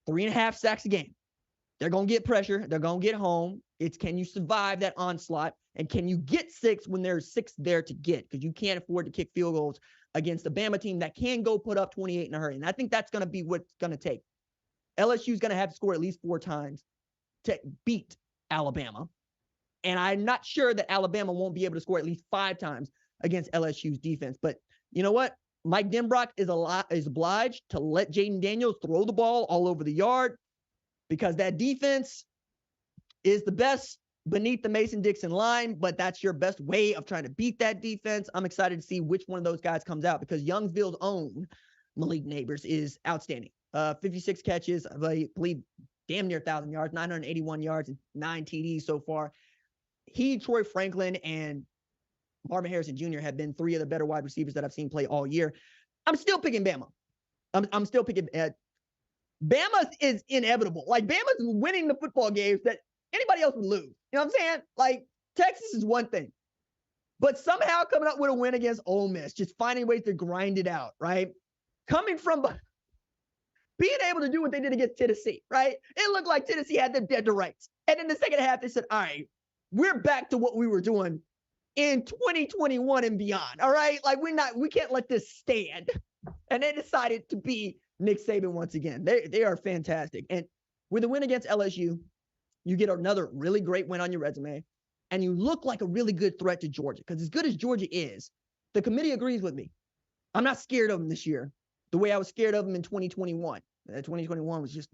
3.5 sacks a game. They're going to get pressure. They're going to get home. It's, can you survive that onslaught? And can you get 6 when there's 6 there to get? Because you can't afford to kick field goals against a Bama team that can go put up 28 in a hurry. And I think that's going to be what's going to take. LSU is going to have to score at least 4 times to beat Alabama. And I'm not sure that Alabama won't be able to score at least 5 times against LSU's defense. But you know what? Mike Denbrock is obliged to let Jaden Daniels throw the ball all over the yard, because that defense is the best beneath the Mason-Dixon line, but that's your best way of trying to beat that defense. I'm excited to see which one of those guys comes out, because Youngsville's own Malik Neighbors is outstanding. 56 catches, I believe damn near 1,000 yards, 981 yards, and 9 TDs so far. He, Troy Franklin, and Marvin Harrison Jr. have been 3 of the better wide receivers that I've seen play all year. I'm still picking Bama. I'm still picking Bama is inevitable. Like, Bama's winning the football games that anybody else would lose. You know what I'm saying? Like, Texas is one thing, but somehow coming up with a win against Ole Miss, just finding ways to grind it out, right? Coming from being able to do what they did against Tennessee, right? It looked like Tennessee had them dead to rights. And in the second half, they said, all right, we're back to what we were doing in 2021 and beyond. All right. Like, we can't let this stand. And they decided to be Nick Saban once again. They are fantastic. And with a win against LSU, you get another really great win on your resume, and you look like a really good threat to Georgia. Because as good as Georgia is, the committee agrees with me. I'm not scared of them this year the way I was scared of them in 2021. 2021 was just,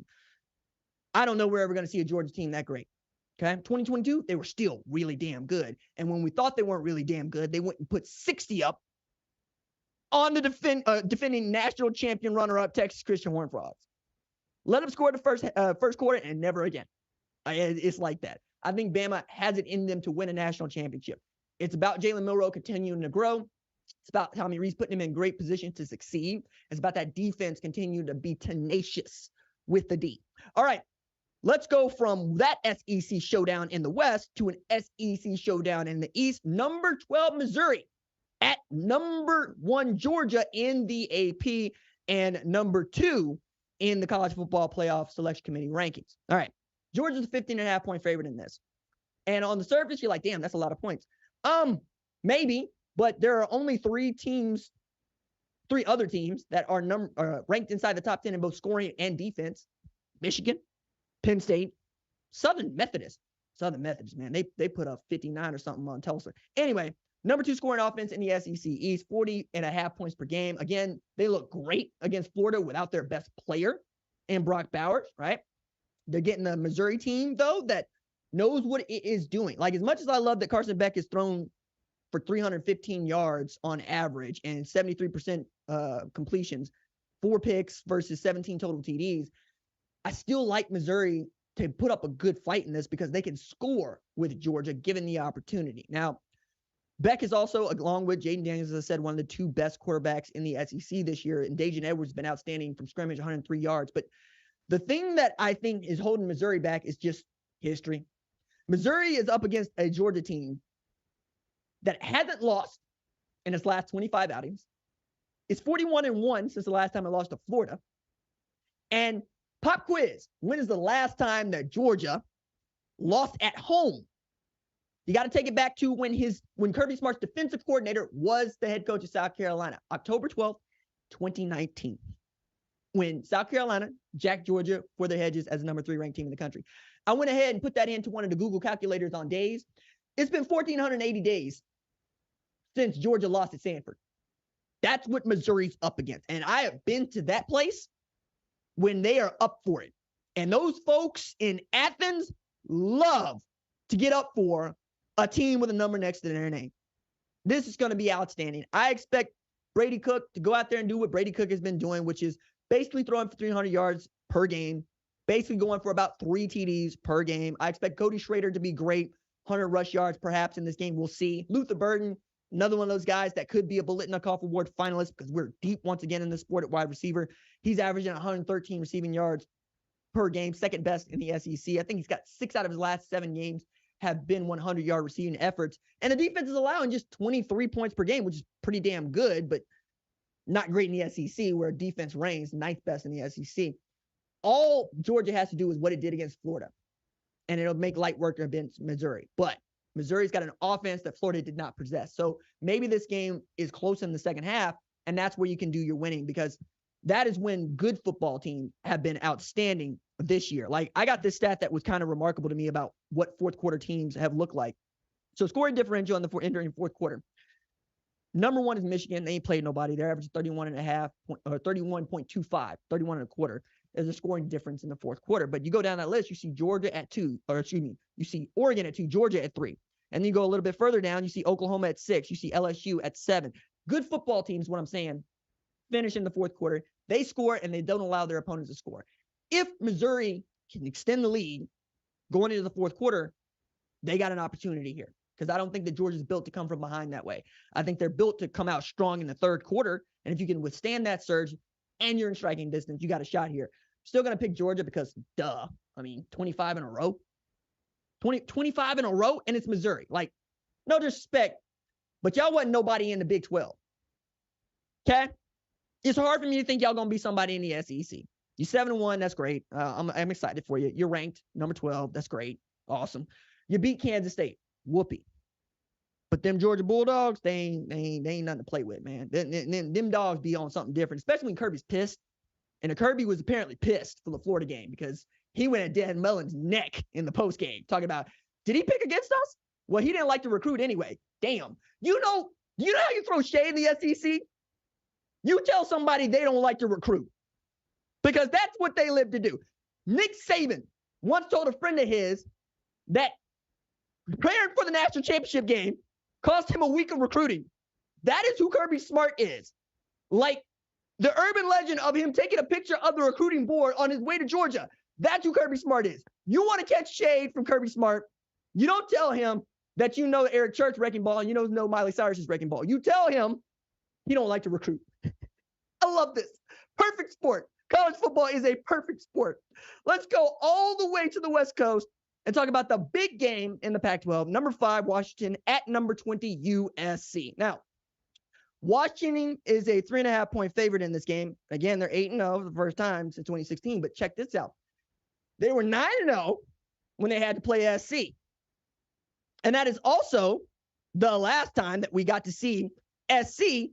I don't know we're ever going to see a Georgia team that great. Okay. 2022, they were still really damn good. And when we thought they weren't really damn good, they went and put 60 up on the defending national champion runner-up Texas Christian Horned Frogs. Let them score the first quarter and never again. It's like that. I think Bama has it in them to win a national championship. It's about Jalen Milroe continuing to grow. It's about Tommy Rees putting him in great position to succeed. It's about that defense continuing to be tenacious with the D. All right, let's go from that SEC showdown in the West to an SEC showdown in the East. Number 12, Missouri at number 1, Georgia in the AP and number 2 in the College Football Playoff Selection Committee rankings. All right, Georgia's a 15.5-point favorite in this. And on the surface, you're like, damn, that's a lot of points. Maybe, but there are only 3 other teams that are ranked inside the top 10 in both scoring and defense. Michigan, Penn State, Southern Methodist, man. They put up 59 or something on Tulsa. Anyway, number 2 scoring offense in the SEC East, 40.5 points per game. Again, they look great against Florida without their best player in Brock Bowers, right? They're getting a Missouri team, though, that knows what it is doing. Like, as much as I love that Carson Beck is thrown for 315 yards on average and 73% completions, 4 picks versus 17 total TDs, I still like Missouri to put up a good fight in this because they can score with Georgia given the opportunity. Now, Beck is also, along with Jaden Daniels, as I said, one of the 2 best quarterbacks in the SEC this year, and Dajan Edwards has been outstanding from scrimmage, 103 yards. But the thing that I think is holding Missouri back is just history. Missouri is up against a Georgia team that hasn't lost in its last 25 outings. It's 41-1 since the last time it lost to Florida. And pop quiz, when is the last time that Georgia lost at home? You got to take it back to when Kirby Smart's defensive coordinator was the head coach of South Carolina, October 12th, 2019. When South Carolina jacked Georgia for their hedges as the number 3 ranked team in the country. I went ahead and put that into one of the Google calculators on days. It's been 1,480 days since Georgia lost at Sanford. That's what Missouri's up against. And I have been to that place when they are up for it. And those folks in Athens love to get up for a team with a number next to their name. This is going to be outstanding. I expect Brady Cook to go out there and do what Brady Cook has been doing, which is basically throwing for 300 yards per game, basically going for about 3 TDs per game. I expect Cody Schrader to be great, 100 rush yards perhaps in this game. We'll see. Luther Burden, another one of those guys that could be a Biletnikoff Award finalist because we're deep once again in the sport at wide receiver. He's averaging 113 receiving yards per game, second best in the SEC. I think he's got 6 out of his last 7 games have been 100-yard receiving efforts. And the defense is allowing just 23 points per game, which is pretty damn good, but not great in the SEC, where defense reigns 9th best in the SEC. All Georgia has to do is what it did against Florida, and it'll make light work against Missouri. But Missouri's got an offense that Florida did not possess. So maybe this game is close in the second half, and that's where you can do your winning, because that is when good football teams have been outstanding this year. Like, I got this stat that was kind of remarkable to me about what fourth quarter teams have looked like. So scoring differential entering fourth quarter. Number 1 is Michigan. They ain't played nobody. They're averaging 31.5 or 31.25, 31 and a quarter as a scoring difference in the fourth quarter. But you go down that list, you see Georgia at 2, you see Oregon at 2, Georgia at 3. And then you go a little bit further down, you see Oklahoma at 6, you see LSU at 7. Good football teams, what I'm saying, finish in the fourth quarter. They score and they don't allow their opponents to score. If Missouri can extend the lead going into the fourth quarter, they got an opportunity here, because I don't think that Georgia's built to come from behind that way. I think they're built to come out strong in the third quarter. And if you can withstand that surge and you're in striking distance, you got a shot here. Still going to pick Georgia because, duh, I mean, 25 in a row. 25 in a row, and it's Missouri. Like, no disrespect, but y'all wasn't nobody in the Big 12. Okay? It's hard for me to think y'all going to be somebody in the SEC. You're 7-1, that's great. I'm excited for you. You're ranked number 12, that's great. Awesome. You beat Kansas State. Whoopee. But them Georgia Bulldogs, they ain't nothing to play with, man. Them dogs be on something different, especially when Kirby's pissed. And Kirby was apparently pissed for the Florida game because he went at Dan Mullen's neck in the post game, talking about, did he pick against us? Well, he didn't like to recruit anyway. Damn. You know how you throw shade in the SEC? You tell somebody they don't like to recruit, because that's what they live to do. Nick Saban once told a friend of his that preparing for the national championship game cost him a week of recruiting. That is who Kirby Smart is. Like, The urban legend of him taking a picture of the recruiting board on his way to Georgia. That's who Kirby Smart is. You want to catch shade from Kirby Smart. You don't tell him that you know Eric Church wrecking ball and you know Miley Cyrus is wrecking ball. You tell him he don't like to recruit. I love this. Perfect sport. College football is a perfect sport. Let's go all the way to the West Coast and talk about the big game in the Pac-12. Number 5, Washington at number 20, USC. Now, Washington is a 3.5-point favorite in this game. Again, they're 8-0 for the first time since 2016, but check this out. They were 9-0 when they had to play SC. And that is also the last time that we got to see SC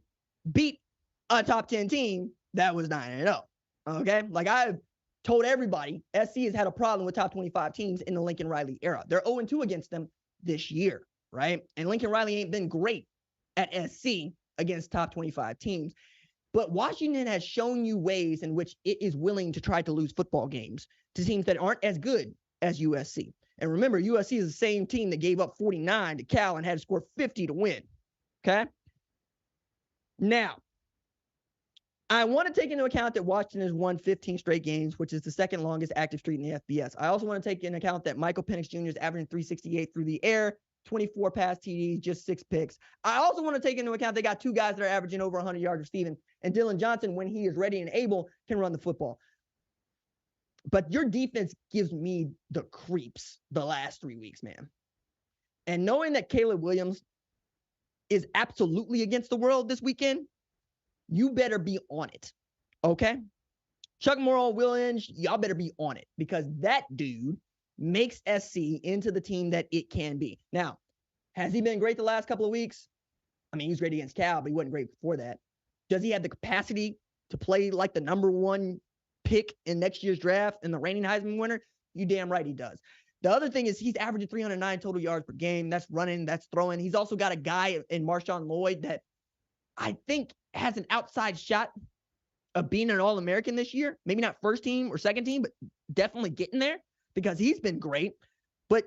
beat a top 10 team that was 9-0. Okay? Like I've told everybody, SC has had a problem with top 25 teams in the Lincoln Riley era. They're 0-2 against them this year, right? And Lincoln Riley ain't been great at SC against top 25 teams. But Washington has shown you ways in which it is willing to try to lose football games to teams that aren't as good as USC. And remember, USC is the same team that gave up 49 to Cal and had to score 50 to win. Okay? Now, I want to take into account that Washington has won 15 straight games, which is the second longest active streak in the FBS. I also want to take into account that Michael Penix Jr. is averaging 368 through the air, 24 pass TDs, just 6 picks. I also want to take into account they got 2 guys that are averaging over 100 yards receiving, and Dylan Johnson, when he is ready and able, can run the football. But your defense gives me the creeps the last 3 weeks, man. And knowing that Caleb Williams is absolutely against the world this weekend, you better be on it, okay? Chuck Morrow, Will Inge, y'all better be on it because that dude makes SC into the team that it can be. Now, has he been great the last couple of weeks? I mean, he was great against Cal, but he wasn't great before that. Does he have the capacity to play like the number 1 pick in next year's draft and the reigning Heisman winner? You damn right he does. The other thing is he's averaging 309 total yards per game. That's running, that's throwing. He's also got a guy in Marshawn Lloyd that I think has an outside shot of being an All-American this year. Maybe not first team or second team, but definitely getting there because he's been great. But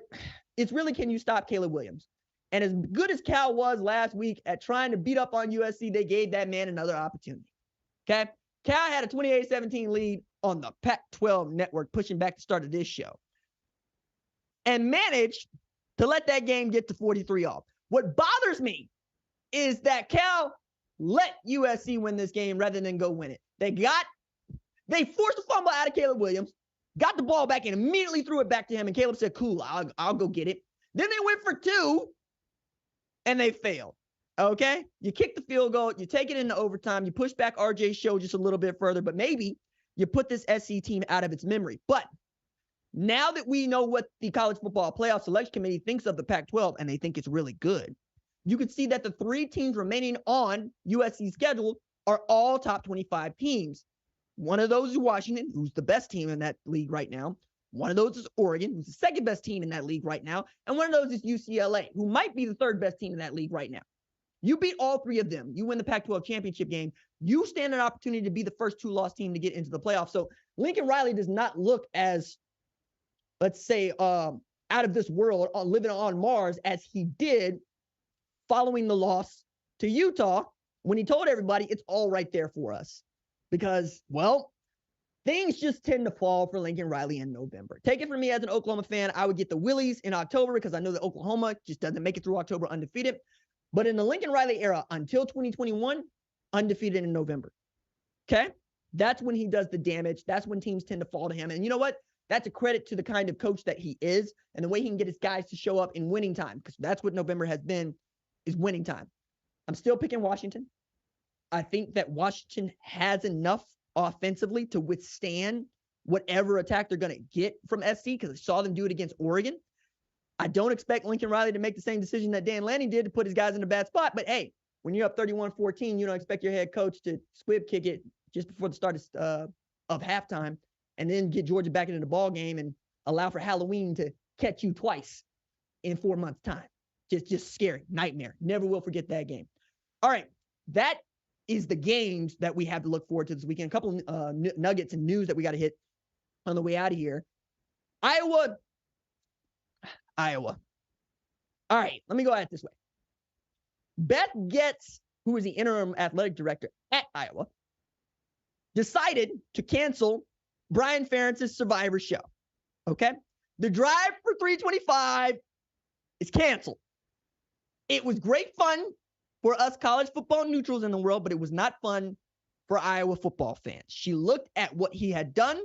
it's really, can you stop Caleb Williams? And as good as Cal was last week at trying to beat up on USC, they gave that man another opportunity. Okay? Cal had a 28-17 lead on the Pac-12 network, pushing back the start of this show, and managed to let that game get to 43 off. What bothers me is that Cal let USC win this game rather than go win it. They forced a fumble out of Caleb Williams, got the ball back and immediately threw it back to him, and Caleb said, cool, I'll go get it. Then they went for 2, and they failed. Okay? You kick the field goal, you take it into overtime, you push back RJ's show just a little bit further, but maybe you put this SC team out of its memory. But now that we know what the College Football Playoff Selection Committee thinks of the Pac-12, and they think it's really good, you can see that the 3 teams remaining on USC's schedule are all top 25 teams. One of those is Washington, who's the best team in that league right now. One of those is Oregon, who's the second best team in that league right now. And one of those is UCLA, who might be the third best team in that league right now. You beat all 3 of them. You win the Pac-12 championship game. You stand an opportunity to be the first 2-loss team to get into the playoffs. So Lincoln Riley does not look as, let's say, out of this world, living on Mars, as he did following the loss to Utah when he told everybody it's all right there for us. Because, well, things just tend to fall for Lincoln Riley in November. Take it from me as an Oklahoma fan, I would get the Willies in October because I know that Oklahoma just doesn't make it through October undefeated. But in the Lincoln Riley era, until 2021, undefeated in November. Okay? That's when he does the damage. That's when teams tend to fall to him. And you know what? That's a credit to the kind of coach that he is and the way he can get his guys to show up in winning time, because that's what November has been, is winning time. I'm still picking Washington. I think that Washington has enough offensively to withstand whatever attack they're going to get from SC, because I saw them do it against Oregon. I don't expect Lincoln Riley to make the same decision that Dan Lanning did to put his guys in a bad spot. But hey, when you're up 31-14, you don't expect your head coach to squib kick it just before the start of halftime and then get Georgia back into the ball game and allow for Halloween to catch you twice in 4 months' time. Just scary. Nightmare. Never will forget that game. All right. That is the games that we have to look forward to this weekend. A couple of nuggets and news that we got to hit on the way out of here. Iowa. All right, let me go at it this way. Beth Getz, who is the interim athletic director at Iowa, decided to cancel Brian Ferentz's Survivor show. Okay? The drive for 325 is canceled. It was great fun for us college football neutrals in the world, but it was not fun for Iowa football fans. She looked at what he had done,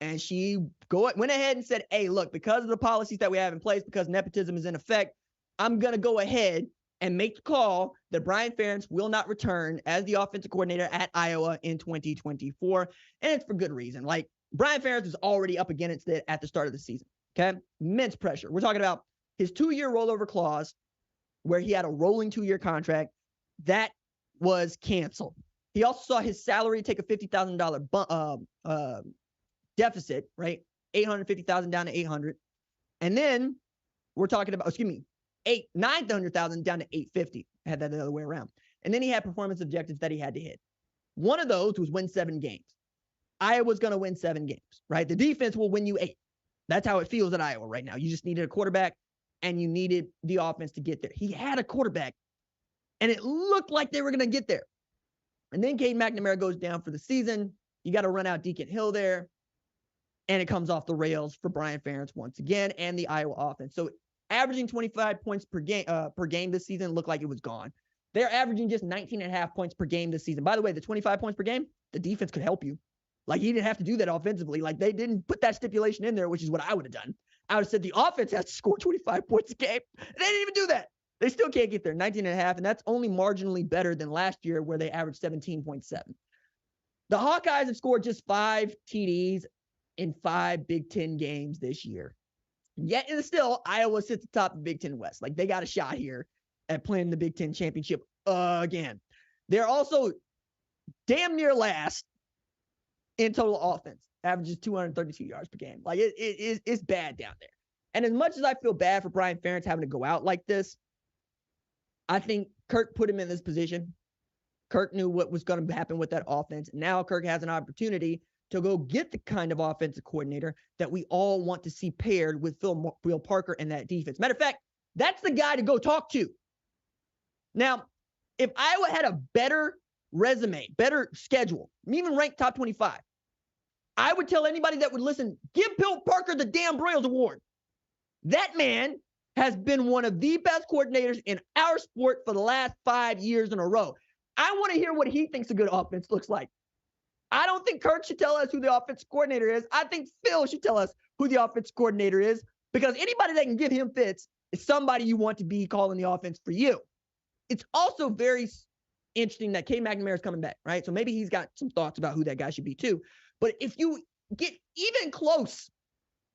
and she went ahead and said, hey, look, because of the policies that we have in place, because nepotism is in effect, I'm going to go ahead and make the call that Brian Ferentz will not return as the offensive coordinator at Iowa in 2024. And it's for good reason. Like, Brian Ferentz was already up against it at the start of the season. Okay? Immense pressure. We're talking about his 2-year rollover clause where he had a rolling 2-year contract. That was canceled. He also saw his salary take a $50,000 deficit, right? $850,000 down to $800. And then we're talking about, $900,000 down to $850. I had that the other way around. And then he had performance objectives that he had to hit. One of those was win 7 games. Iowa's going to win 7 games, right? The defense will win you 8. That's how it feels at Iowa right now. You just needed a quarterback and you needed the offense to get there. He had a quarterback and it looked like they were going to get there. And then Cade McNamara goes down for the season. You got to run out Deacon Hill there. And it comes off the rails for Brian Ferentz once again and the Iowa offense. So averaging 25 points per game this season looked like it was gone. They're averaging just 19.5 points per game this season. By the way, the 25 points per game, the defense could help you. Like, he didn't have to do that offensively. Like, they didn't put that stipulation in there, which is what I would have done. I would have said the offense has to score 25 points a game. They didn't even do that. They still can't get there, 19.5, and that's only marginally better than last year where they averaged 17.7. The Hawkeyes have scored just 5 TDs in 5 Big Ten games this year. Yet, and still, Iowa sits atop the Big Ten West. Like, they got a shot here at playing the Big Ten championship again. They're also damn near last in total offense, averages 232 yards per game. Like, it's bad down there. And as much as I feel bad for Brian Ferentz having to go out like this, I think Kirk put him in this position. Kirk knew what was going to happen with that offense. Now Kirk has an opportunity to go get the kind of offensive coordinator that we all want to see paired with Phil Parker and that defense. Matter of fact, that's the guy to go talk to. Now, if Iowa had a better resume, better schedule, even ranked top 25, I would tell anybody that would listen, give Phil Parker the Dan Broyles Award. That man has been one of the best coordinators in our sport for the last 5 years in a row. I want to hear what he thinks a good offense looks like. I don't think Kirk should tell us who the offensive coordinator is. I think Phil should tell us who the offensive coordinator is, because anybody that can give him fits is somebody you want to be calling the offense for you. It's also very interesting that Cade McNamara is coming back, right? So maybe he's got some thoughts about who that guy should be too. But if you get even close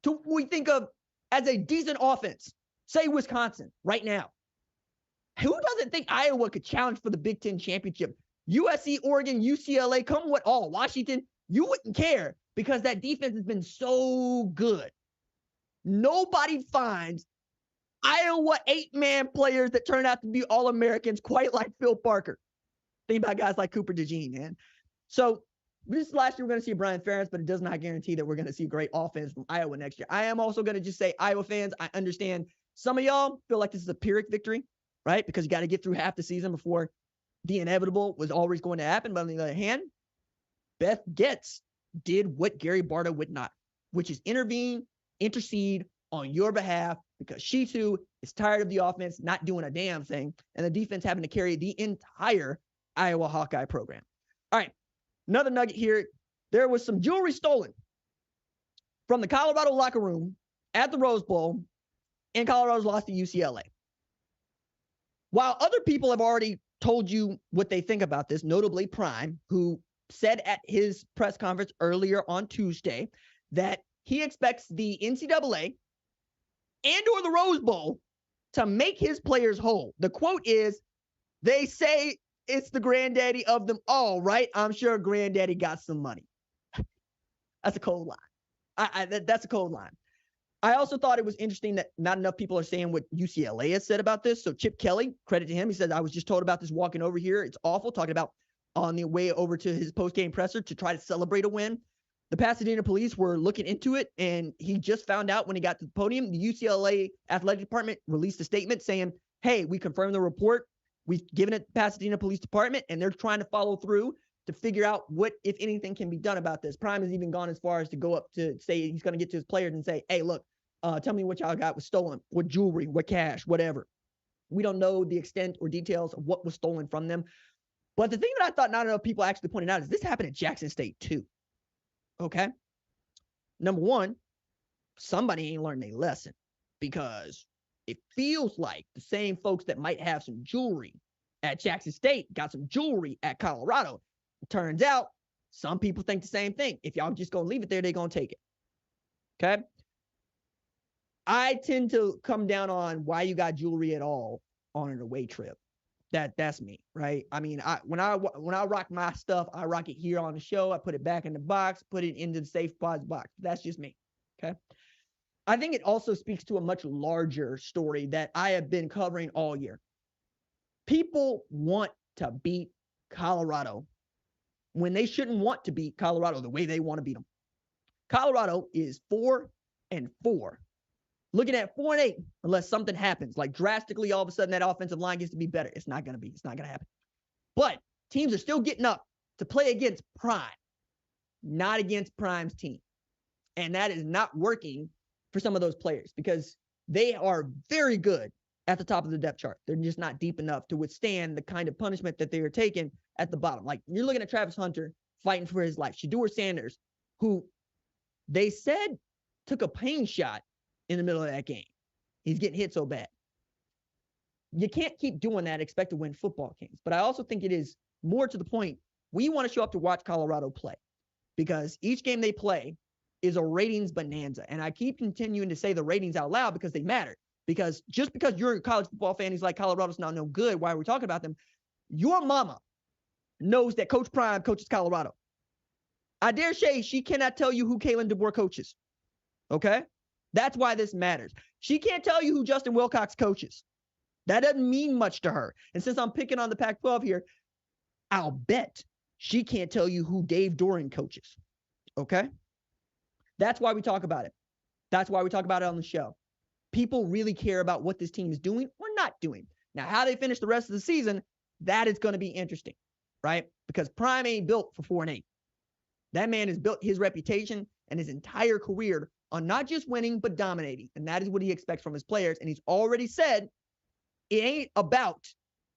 to what we think of as a decent offense, say Wisconsin right now, who doesn't think Iowa could challenge for the Big Ten championship? USC, Oregon, UCLA, come what all, Washington, you wouldn't care because that defense has been so good. Nobody finds Iowa 8-man players that turn out to be All-Americans quite like Phil Parker. Think about guys like Cooper DeJean, man. So this last year we're going to see Brian Ferentz, but it does not guarantee that we're going to see great offense from Iowa next year. I am also going to just say, Iowa fans, I understand some of y'all feel like this is a Pyrrhic victory, right? Because you got to get through half the season before the inevitable was always going to happen. But on the other hand, Beth Getz did what Gary Barta would not, which is intercede on your behalf, because she too is tired of the offense not doing a damn thing and the defense having to carry the entire Iowa Hawkeye program. All right, another nugget here. There was some jewelry stolen from the Colorado locker room at the Rose Bowl, and Colorado's lost to UCLA. While other people have already told you what they think about this, notably Prime, who said at his press conference earlier on Tuesday that he expects the NCAA and or the Rose Bowl to make his players whole. The quote is, they say it's the granddaddy of them all, right? I'm sure granddaddy got some money. That's a cold line. That's a cold line. I also thought it was interesting that not enough people are saying what UCLA has said about this. So Chip Kelly, credit to him. He said, I was just told about this walking over here. It's awful. Talking about on the way over to his post-game presser to try to celebrate a win. The Pasadena police were looking into it, and he just found out when he got to the podium. The UCLA athletic department released a statement saying, hey, we confirmed the report. We've given it to Pasadena Police Department, and they're trying to follow through to figure out what, if anything, can be done about this. Prime has even gone as far as to go up to say he's going to get to his players and say, hey, look, tell me what y'all got was stolen, what jewelry, what cash, whatever. We don't know the extent or details of what was stolen from them. But the thing that I thought not enough people actually pointed out is this happened at Jackson State too. Okay? Number one, somebody ain't learned a lesson, because it feels like the same folks that might have some jewelry at Jackson State got some jewelry at Colorado. It turns out some people think the same thing. If y'all just gonna leave it there, they're gonna take it. Okay? I tend to come down on why you got jewelry at all on an away trip. That's me, right? I mean, when I rock my stuff, I rock it here on the show. I put it back in the box, put it into the safe deposit box. That's just me. Okay. I think it also speaks to a much larger story that I have been covering all year. People want to beat Colorado when they shouldn't want to beat Colorado the way they want to beat them. Colorado is 4-4. Looking at 4-8, unless something happens, like drastically all of a sudden that offensive line gets to be better. It's not going to be. It's not going to happen. But teams are still getting up to play against Prime, not against Prime's team. And that is not working for some of those players because they are very good at the top of the depth chart. They're just not deep enough to withstand the kind of punishment that they are taking at the bottom. Like, you're looking at Travis Hunter fighting for his life. Shedeur Sanders, who they said took a pain shot in the middle of that game. He's getting hit so bad. You can't keep doing that and expect to win football games. But I also think it is more to the point, we want to show up to watch Colorado play because each game they play is a ratings bonanza. And I keep continuing to say the ratings out loud because they matter. Because just because you're a college football fan who's like, Colorado's not no good, why are we talking about them? Your mama knows that Coach Prime coaches Colorado. I dare say she cannot tell you who Kalen DeBoer coaches. Okay? That's why this matters. She can't tell you who Justin Wilcox coaches. That doesn't mean much to her. And since I'm picking on the Pac-12 here, I'll bet she can't tell you who Dave Doran coaches. Okay? That's why we talk about it. That's why we talk about it on the show. People really care about what this team is doing or not doing. Now, how they finish the rest of the season, that is going to be interesting, right? Because Prime ain't built for 4-8. That man has built his reputation and his entire career on not just winning, but dominating. And that is what he expects from his players. And he's already said it ain't about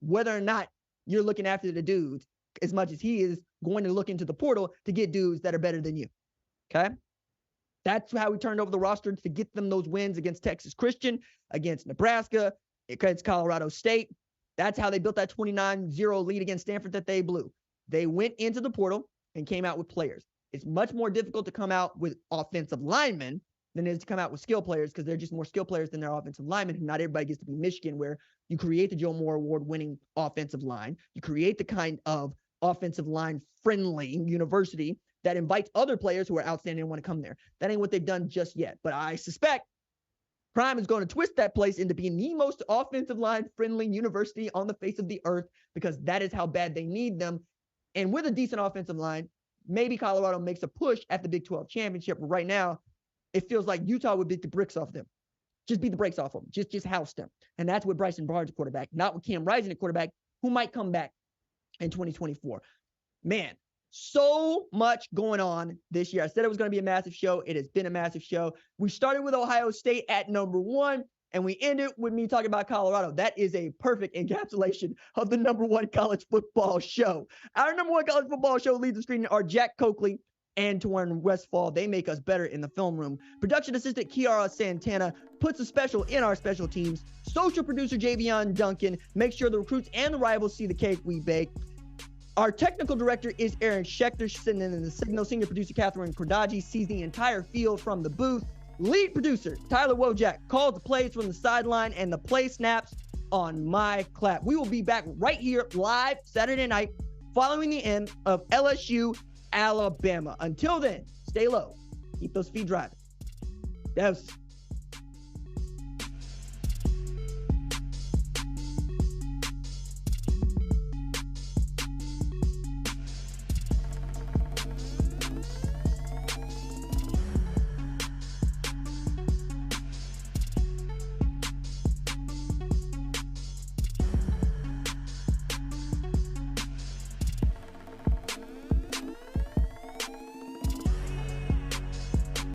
whether or not you're looking after the dudes as much as he is going to look into the portal to get dudes that are better than you. Okay? That's how we turned over the roster to get them those wins against Texas Christian, against Nebraska, against Colorado State. That's how they built that 29-0 lead against Stanford that they blew. They went into the portal and came out with players. It's much more difficult to come out with offensive linemen than it is to come out with skill players because they're just more skill players than their offensive linemen. Not everybody gets to be Michigan, where you create the Joe Moore Award-winning offensive line. You create the kind of offensive line-friendly university that invites other players who are outstanding and want to come there. That ain't what they've done just yet. But I suspect Prime is going to twist that place into being the most offensive line-friendly university on the face of the earth because that is how bad they need them. And with a decent offensive line, maybe Colorado makes a push at the Big 12 championship. But right now, it feels like Utah would beat the bricks off them. Just beat the brakes off them. Just house them. And that's with Bryson Barnes at quarterback, not with Cam Rising at quarterback, who might come back in 2024. Man, so much going on this year. I said it was going to be a massive show. It has been a massive show. We started with Ohio State at number 1, and we ended with me talking about Colorado. That is a perfect encapsulation of the number 1 college football show. Our number 1 college football show leads the screen are Jack Coakley and Torrin Westfall. They make us better in the film room. Production assistant Kiara Santana puts a special in our special teams. Social producer Javion Duncan makes sure the recruits and the rivals see the cake we bake. Our technical director is Aaron Schechter, sitting in the signal. Senior producer Catherine Cordaji sees the entire field from the booth. Lead producer Tyler Wojak calls the plays from the sideline, and the play snaps on my clap. We will be back right here live Saturday night following the end of LSU Alabama. Until then, stay low. Keep those feet driving. That was